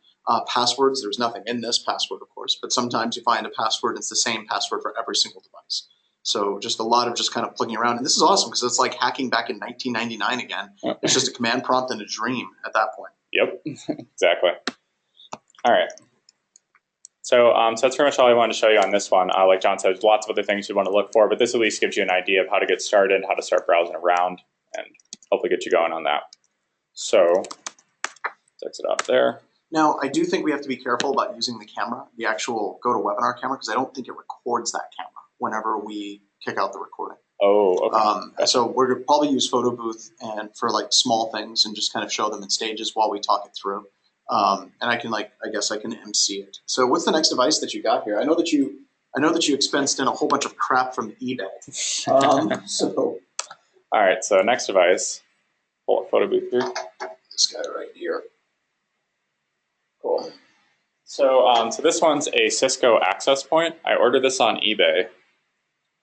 Passwords, there's nothing in this password, of course, but sometimes you find a password, it's the same password for every single device. So just a lot of just kind of plugging around. And this is awesome because it's like hacking back in 1999 again. It's just a command prompt and a dream at that point. Yep, exactly. All right. So that's pretty much all I wanted to show you on this one. Like John said, there's lots of other things you want to look for, but this at least gives you an idea of how to get started, how to start browsing around, and hopefully get you going on that. So let's exit out there. Now, I do think we have to be careful about using the camera, the actual GoToWebinar camera, because I don't think it records that camera whenever we kick out the recording. Oh, okay. So we're going to probably use Photo Booth and for like small things and just kind of show them in stages while we talk it through. And I guess I can MC it. So what's the next device that you got here? I know that you expensed in a whole bunch of crap from eBay. All right, so next device, pull up Photo Booth here. This guy right here. Cool. So, so this one's a Cisco access point. I ordered this on eBay.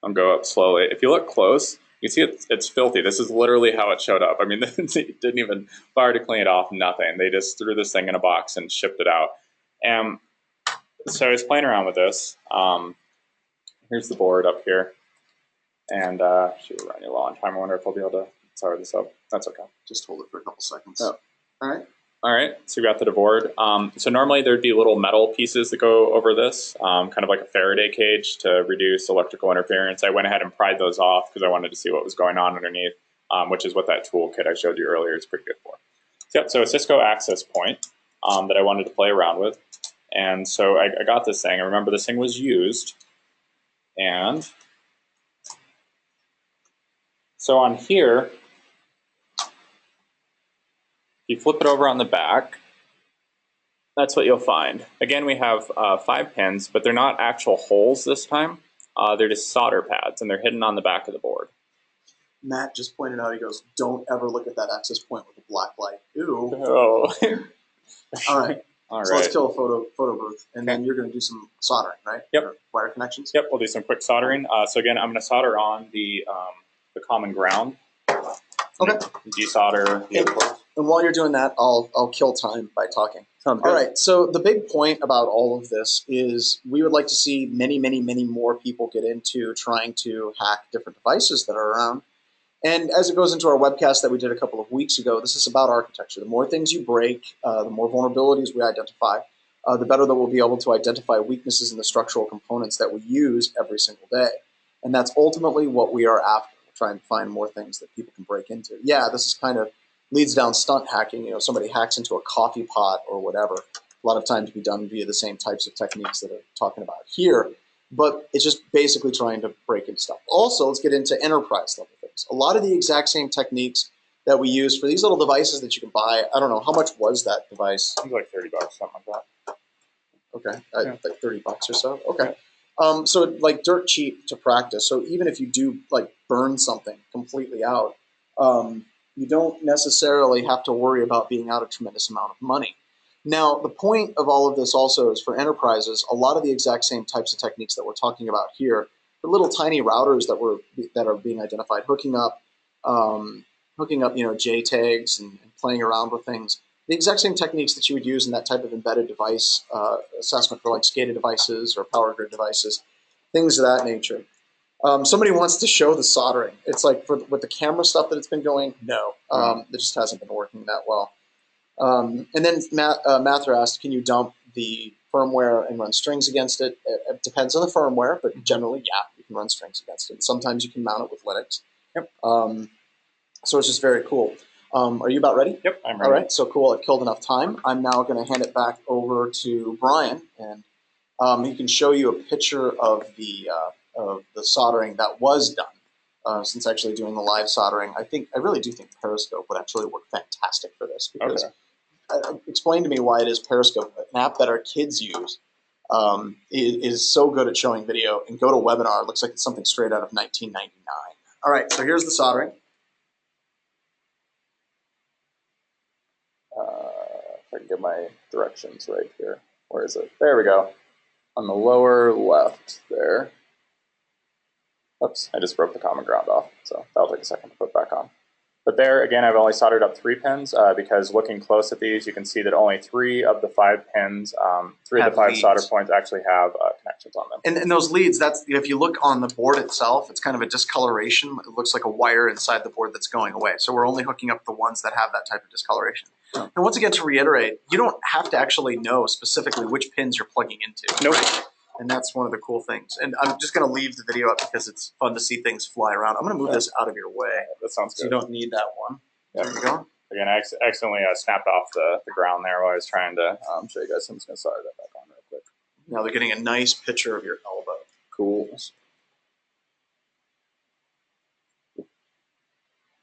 I'll go up slowly. If you look close, you see it's filthy. This is literally how it showed up. I mean, they didn't even bother to clean it off, nothing. They just threw this thing in a box and shipped it out. And so I was playing around with this. Here's the board up here. And shoot, we're running low on time. I wonder if I'll be able to solder this up. That's okay. Just hold it for a couple seconds. Oh. All right. All right, so we got the board. So normally there'd be little metal pieces that go over this, kind of like a Faraday cage to reduce electrical interference. I went ahead and pried those off because I wanted to see what was going on underneath, which is what that toolkit I showed you earlier is pretty good for. So a Cisco access point that I wanted to play around with. And so I got this thing. I remember this thing was used. And so on here, you flip it over on the back, that's what you'll find. Again, we have 5 pins, but they're not actual holes this time. They're just solder pads, and they're hidden on the back of the board. Matt just pointed out, he goes, don't ever look at that access point with a black light. Ew. Oh. All right. So let's kill a photo booth, and then you're going to do some soldering, right? Yep. Or wire connections? Yep, we'll do some quick soldering. So again, I'm going to solder on the common ground. Okay. Desolder. And while you're doing that, I'll kill time by talking. Sounds good. All right. So the big point about all of this is we would like to see many, many, many more people get into trying to hack different devices that are around. And as it goes into our webcast that we did a couple of weeks ago, this is about architecture. The more things you break, the more vulnerabilities we identify, the better that we'll be able to identify weaknesses in the structural components that we use every single day. And that's ultimately what we are after. We're trying to find more things that people can break into. Yeah, this is kind of leads down stunt hacking. You know, somebody hacks into a coffee pot or whatever. A lot of times be done via the same types of techniques that I'm talking about here. But it's just basically trying to break into stuff. Also, let's get into enterprise level things. A lot of the exact same techniques that we use for these little devices that you can buy. I don't know, how much was that device? I think like $30, something like that. Okay, like $30 or so. Okay, so like dirt cheap to practice. So even if you do like burn something completely out, you don't necessarily have to worry about being out a tremendous amount of money. Now, the point of all of this also is for enterprises, a lot of the exact same types of techniques that we're talking about here, the little tiny routers that are being identified, hooking up, JTAGs and playing around with things. The exact same techniques that you would use in that type of embedded device assessment for like SCADA devices or power grid devices, things of that nature. Somebody wants to show the soldering. It's like with the camera stuff that it's been going, no, it just hasn't been working that well. And then Mather asked, can you dump the firmware and run strings against it? It depends on the firmware, but generally, yeah, you can run strings against it. Sometimes you can mount it with Linux. Yep. So it's just very cool. Are you about ready? Yep, I'm ready. All right, so cool. I've killed enough time. I'm now going to hand it back over to Brian, and he can show you a picture of the soldering that was done. Since actually doing the live soldering, I really do think Periscope would actually work fantastic for this because explain to me why it is Periscope, an app that our kids use, is so good at showing video. And go to webinar, it looks like it's something straight out of 1999. All right, so here's the soldering. If I can get my directions right here. Where is it? There we go. On the lower left there. Oops, I just broke the common ground off, so that'll take a second to put back on. But there, again, I've only soldered up 3 pins because looking close at these, you can see that only 3 of the 5 pins, 3 of the 5 leads. Solder points actually have connections on them. And those leads, that's if you look on the board itself, it's kind of a discoloration. It looks like a wire inside the board that's going away. So we're only hooking up the ones that have that type of discoloration. Oh. And once again, to reiterate, you don't have to actually know specifically which pins you're plugging into. Nope. Right? And that's one of the cool things. And I'm just going to leave the video up because it's fun to see things fly around. I'm going to move this out of your way. That sounds good. So you don't need that one. Yep. There you go. Again, I accidentally snapped off the ground there while I was trying to show you guys. I'm just going to solder that back on real quick. Now they're getting a nice picture of your elbow. Cool.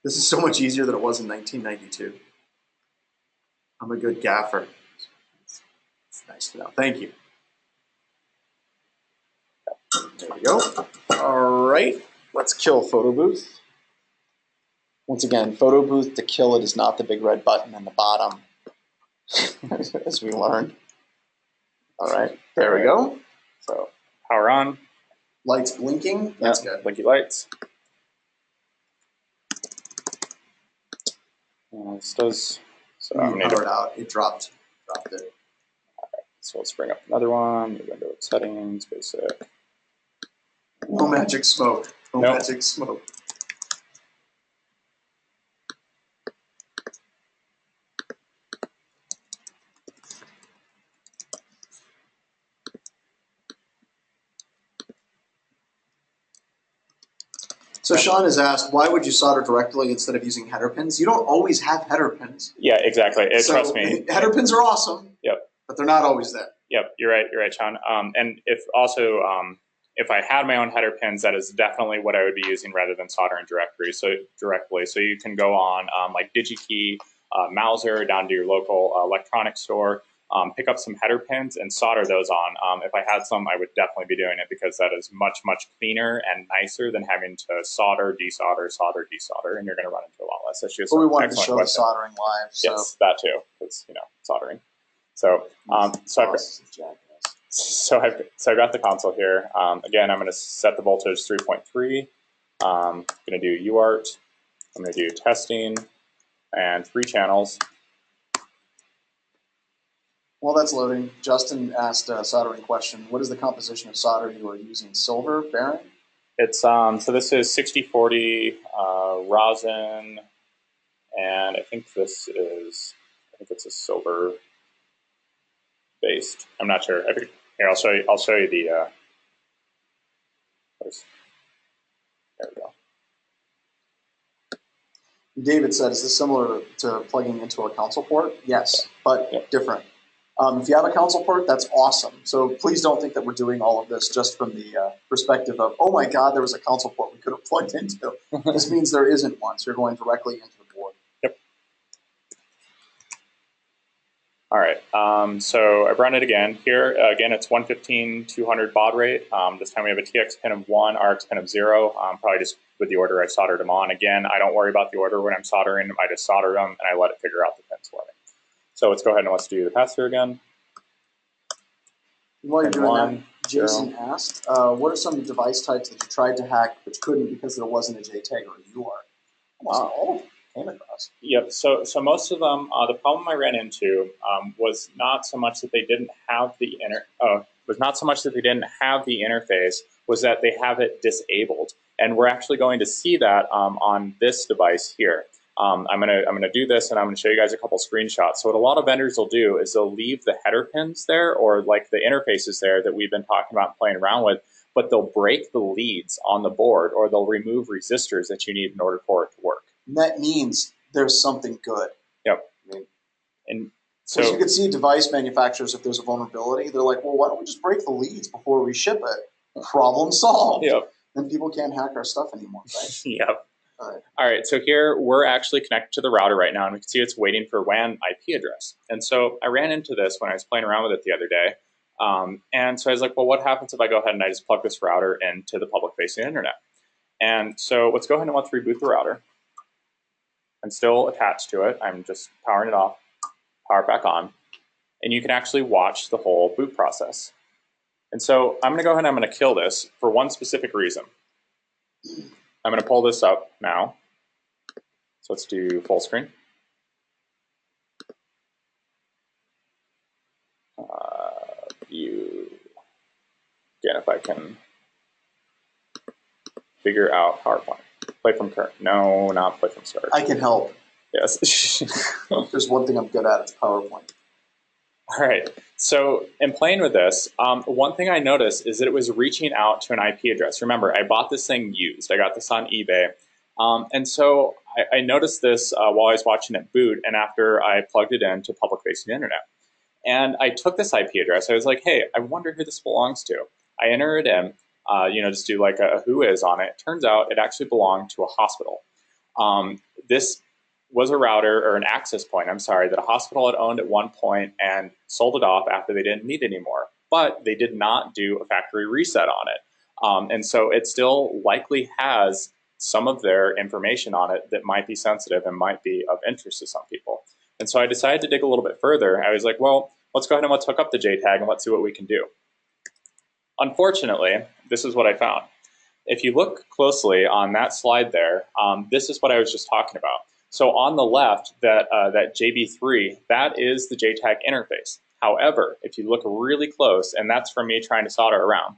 This is so much easier than it was in 1992. I'm a good gaffer. It's nice to know. Thank you. There we go. All right, let's kill photo booth. Once again, photo booth to kill it is not the big red button in the bottom, as we learned. All right, there we go. So power on. Lights blinking. That's good. Blinky lights. This does. So I'm powered out. It dropped it. All right, so let's bring up another one. We're going to go to settings, basic. No magic smoke. No magic smoke. So Sean has asked, why would you solder directly instead of using header pins? You don't always have header pins. Yeah, exactly. Trust me. Header pins are awesome. Yep. But they're not always there. Yep, you're right. You're right, Sean. And if also, if I had my own header pins, that is definitely what I would be using rather than soldering directly. So you can go on like DigiKey, Mauser, down to your local electronics store, pick up some header pins and solder those on. If I had some, I would definitely be doing it because that is much, much cleaner and nicer than having to solder, desolder, solder, desolder, and you're going to run into a lot less issues. But we wanted to show the soldering live. So. Yes, that too. It's soldering. So So I got the console here. Again, I'm going to set the voltage 3.3. I'm going to do UART. I'm going to do testing and 3 channels. While that's loading, Justin asked a soldering question. What is the composition of solder you are using? Silver, Baron? It's so this is 60/40 rosin, and I think it's a silver based. I'm not sure. Here, I'll show you the. There we go. David said, "Is this similar to plugging into a console port?" Yes, but different. If you have a console port, that's awesome. So please don't think that we're doing all of this just from the perspective of, oh my God, there was a console port we could have plugged into. This means there isn't one, so you're going directly into the board. All right, so I've run it again. Here, again, it's 115/200 baud rate. This time we have a TX pin of 1, RX pin of 0, probably just with the order I soldered them on. Again, I don't worry about the order when I'm soldering them. I just solder them, and I let it figure out the pins for me. So let's go ahead and let's do the pass-through again. While you're doing that, Jason asked, what are some device types that you tried to hack but couldn't because there wasn't a JTAG or a UART? Almost all of them came across. Yep. So most of them, the problem I ran into was not so much that they didn't have the interface, was that they have it disabled, and we're actually going to see that on this device here. I'm gonna do this, and I'm gonna show you guys a couple screenshots. So what a lot of vendors will do is they'll leave the header pins there, or like the interfaces there that we've been talking about and playing around with, but they'll break the leads on the board, or they'll remove resistors that you need in order for it to work. And that means there's something good. Yep. And so you can see device manufacturers, if there's a vulnerability, they're like, well, why don't we just break the leads before we ship it? Problem solved. Yep. Then people can't hack our stuff anymore, right? Yep. All right, so here we're actually connected to the router right now, and we can see it's waiting for WAN IP address. And so I ran into this when I was playing around with it the other day. And so I was like, well, what happens if I go ahead and I just plug this router into the public-facing internet? And so let's go ahead and let's reboot the router. I'm still attached to it. I'm just powering it off, power it back on. And you can actually watch the whole boot process. And so I'm going to go ahead and I'm going to kill this for one specific reason. I'm going to pull this up now. So let's do full screen. View. Again, if I can figure out PowerPoint. Play from current. No, not play from start. I can help. Yes. There's one thing I'm good at, it's PowerPoint. All right. So in playing with this, one thing I noticed is that it was reaching out to an IP address. Remember, I bought this thing used. I got this on eBay. And so I noticed this while I was watching it boot and after I plugged it into public-facing internet. And I took this IP address. I was like, hey, I wonder who this belongs to. I enter it in, just do like a who is on it. Turns out it actually belonged to a hospital. This was a router, or an access point, I'm sorry, that a hospital had owned at one point and sold it off after they didn't need it anymore. But they did not do a factory reset on it. And so it still likely has some of their information on it that might be sensitive and might be of interest to some people. And so I decided to dig a little bit further. I was like, well, let's go ahead and let's hook up the JTAG and let's see what we can do. Unfortunately, this is what I found. If you look closely on that slide there, this is what I was just talking about. So on the left, that JB3, that is the JTAG interface. However, if you look really close, and that's from me trying to solder around,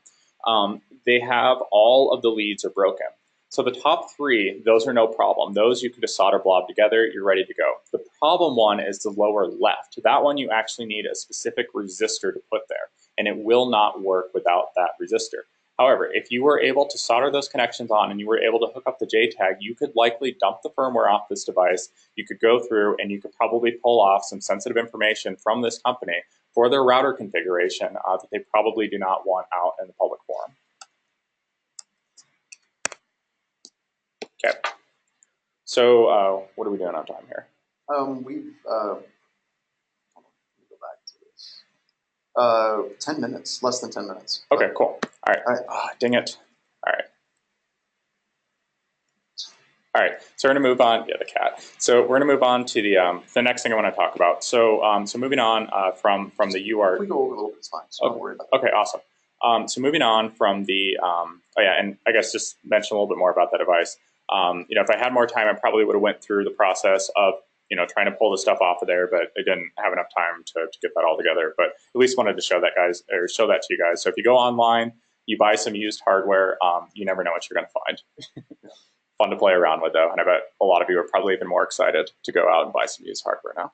they have all of the leads are broken. So the top three, those are no problem. Those you can just solder blob together, you're ready to go. The problem one is the lower left. That one you actually need a specific resistor to put there, and it will not work without that resistor. However, if you were able to solder those connections on and you were able to hook up the JTAG, you could likely dump the firmware off this device. You could go through and you could probably pull off some sensitive information from this company for their router configuration that they probably do not want out in the public forum. Okay, so what are we doing on time here? We've, let me go back to this. 10 minutes, less than 10 minutes. Okay, cool. All right. Oh, dang it. All right. All right. So we're going to move on. Yeah, the cat. So we're going to move on to the next thing I want to talk about. So so moving on from the UART. If we go over a little bit, it's fine. So don't worry about it. Okay, awesome. So moving on from the oh yeah, and I guess just mention a little bit more about that device. If I had more time, I probably would have went through the process of trying to pull the stuff off of there, but I didn't have enough time to get that all together. But at least wanted to show that to you guys. So if you go online, you buy some used hardware, you never know what you're going to find. Fun to play around with, though, and I bet a lot of you are probably even more excited to go out and buy some used hardware now.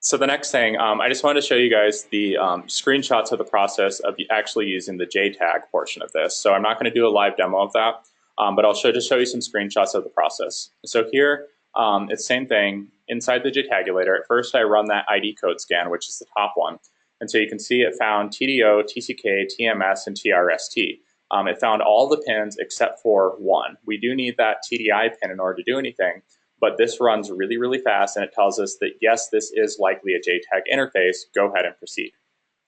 So the next thing, I just wanted to show you guys the screenshots of the process of actually using the JTAG portion of this. So I'm not going to do a live demo of that, but I'll just show you some screenshots of the process. So here, it's the same thing. Inside the JTAGulator, at first I run that ID code scan, which is the top one. And so you can see it found TDO, TCK, TMS, and TRST. It found all the pins except for one. We do need that TDI pin in order to do anything, but this runs really, really fast, and it tells us that, yes, this is likely a JTAG interface. Go ahead and proceed.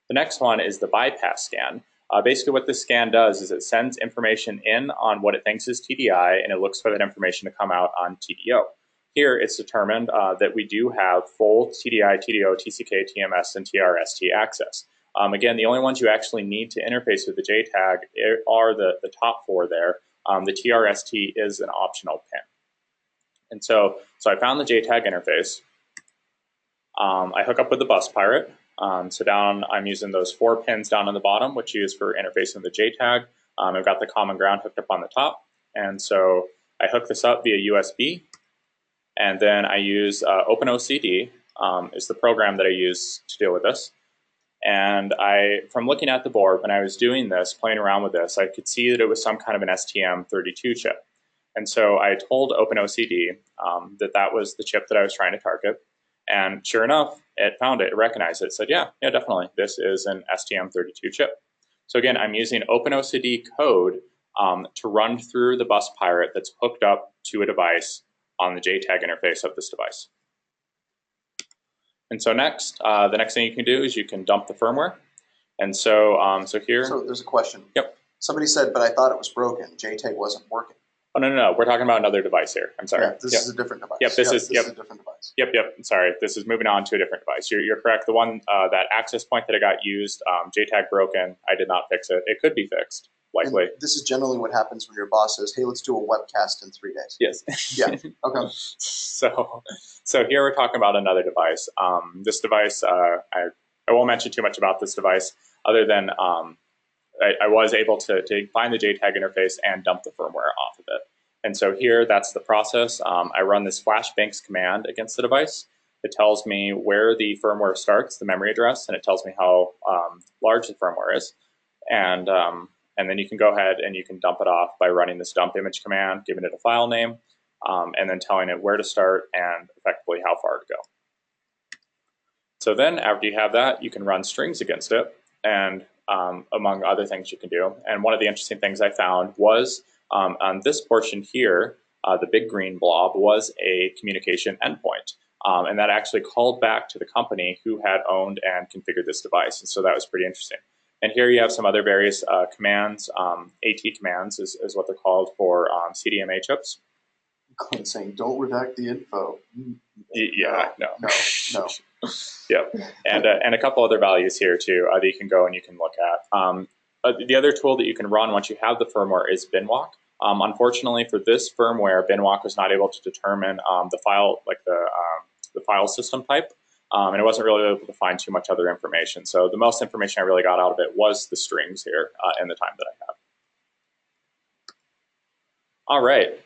The next one is the bypass scan. Basically what this scan does is it sends information in on what it thinks is TDI, and it looks for that information to come out on TDO. Here it's determined that we do have full TDI, TDO, TCK, TMS, and TRST access. Again, the only ones you actually need to interface with the JTAG are the top four there. The TRST is an optional pin. And so I found the JTAG interface. I hook up with the bus pirate. So down, I'm using those 4 pins down on the bottom, which you use for interfacing the JTAG. I've got the common ground hooked up on the top. And so I hook this up via USB. And then I use OpenOCD is the program that I use to deal with this. And from looking at the board, when I was doing this, playing around with this, I could see that it was some kind of an STM32 chip. And so I told OpenOCD that was the chip that I was trying to target. And sure enough, it found it, it recognized it, said, yeah, definitely, this is an STM32 chip. So again, I'm using OpenOCD code to run through the bus pirate that's hooked up to a device on the JTAG interface of this device. And so next, the next thing you can do is you can dump the firmware. And so, here. So there's a question. Yep. Somebody said, but I thought it was broken. JTAG wasn't working. Oh, no. We're talking about another device here. I'm sorry. Yeah, this is a different device. Yep, this is a different device. Yep. Sorry. This is moving on to a different device. You're correct. The one, that access point that I got used, JTAG broken. I did not fix it. It could be fixed, likely. And this is generally what happens when your boss says, hey, let's do a webcast in 3 days. Yes. Yeah. Okay. So here we're talking about another device. This device, I won't mention too much about this device other than I was able to find the JTAG interface and dump the firmware off of it. And so here, that's the process. I run this flashbangs command against the device. It tells me where the firmware starts, the memory address, and it tells me how large the firmware is. And then you can go ahead and you can dump it off by running this dump image command, giving it a file name, and then telling it where to start and effectively how far to go. So then after you have that, you can run strings against it, and among other things you can do. And one of the interesting things I found was on this portion here, the big green blob was a communication endpoint. And that actually called back to the company who had owned and configured this device. And so that was pretty interesting. And here you have some other various commands. AT commands is what they're called for CDMA chips. Saying, don't redact the info. Yeah, no. Yep. And a couple other values here too that you can go and you can look at. The other tool that you can run once you have the firmware is binwalk. Unfortunately for this firmware, binwalk was not able to determine the file, like the file system type, and it wasn't really able to find too much other information. So the most information I really got out of it was the strings here in the time that I had. All right,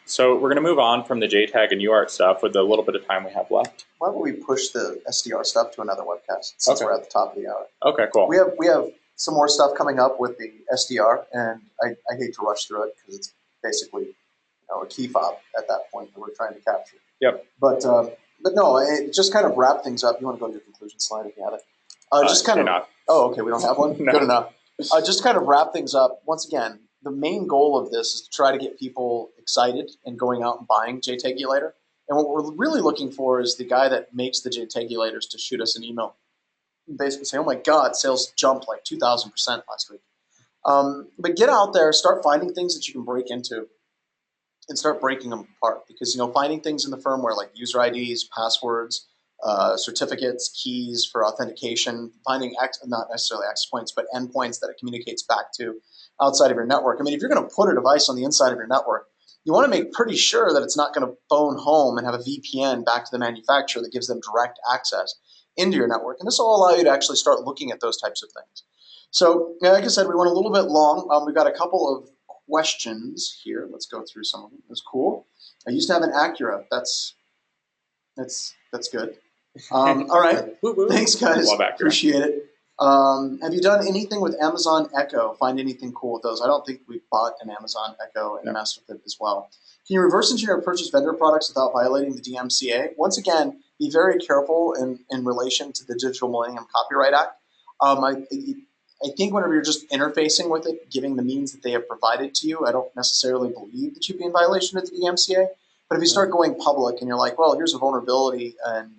so we're going to move on from the JTAG and UART stuff with the little bit of time we have left. Why don't we push the SDR stuff to another webcast since we're at the top of the hour? Okay, cool. We have some more stuff coming up with the SDR, and I hate to rush through it because it's basically a key fob at that point that we're trying to capture. Yep. But no, it just kind of wrap things up. You want to go to your conclusion slide if you have it? Just kind of. Not. Oh, okay. We don't have one. No. Good enough. Just kind of wrap things up. Once again, the main goal of this is to try to get people excited and going out and buying JTAGulator. And what we're really looking for is the guy that makes the JTAGulators to shoot us an email. Basically say, oh my God, sales jumped like 2,000% last week. But get out there, start finding things that you can break into and start breaking them apart. Because, finding things in the firmware like user IDs, passwords, certificates, keys for authentication, finding not necessarily access points, but endpoints that it communicates back to outside of your network. I mean, if you're going to put a device on the inside of your network, you want to make pretty sure that it's not going to phone home and have a VPN back to the manufacturer that gives them direct access into your network. And this will allow you to actually start looking at those types of things. So, like I said, we went a little bit long. We've got a couple of questions here. Let's go through some of them. That's cool. I used to have an Acura. That's good. All right. Thanks, guys. Appreciate it. Have you done anything with Amazon Echo? Find anything cool with those? I don't think we bought an Amazon Echo and messed with it as well. Can you reverse engineer or purchase vendor products without violating the DMCA? Once again, be very careful in relation to the Digital Millennium Copyright Act. I think whenever you're just interfacing with it, giving the means that they have provided to you, I don't necessarily believe that you'd be in violation of the DMCA. But if you start going public and you're like, well, here's a vulnerability and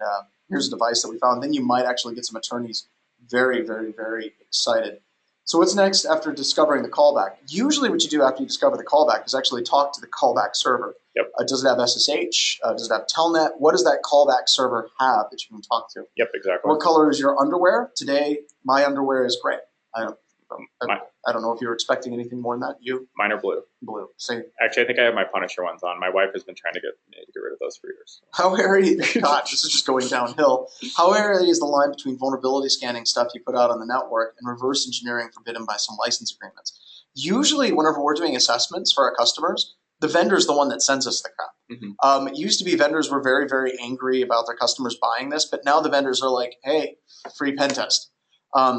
here's a device that we found, then you might actually get some attorneys very, very, very excited. So what's next after discovering the callback? Usually what you do after you discover the callback is actually talk to the callback server. Yep. Does it have SSH? Does it have Telnet? What does that callback server have that you can talk to? Yep, exactly. What color is your underwear? Today, my underwear is gray. I don't know if you were expecting anything more than that. You? Mine are blue. Blue. Same. Actually, I think I have my Punisher ones on. My wife has been trying to get me to get rid of those for years. How hairy? God, this is just going downhill. How hairy is the line between vulnerability scanning stuff you put out on the network and reverse engineering forbidden by some license agreements? Usually, whenever we're doing assessments for our customers, the vendor is the one that sends us the crap. Mm-hmm. It used to be vendors were very, very angry about their customers buying this, but now the vendors are like, hey, free pen test.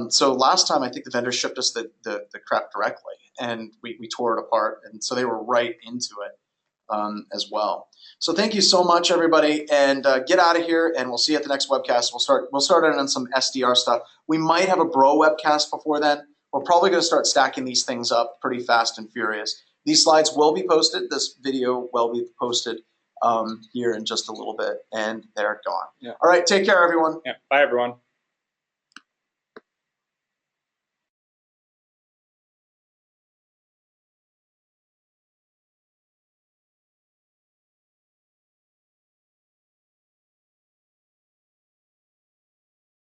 So last time, I think the vendor shipped us the crap directly, and we tore it apart, and so they were right into it as well. So thank you so much, everybody, and get out of here, and we'll see you at the next webcast. We'll start on some SDR stuff. We might have a bro webcast before then. We're probably going to start stacking these things up pretty fast and furious. These slides will be posted. This video will be posted here in just a little bit, and they're gone. Yeah. All right, take care, everyone. Yeah. Bye, everyone.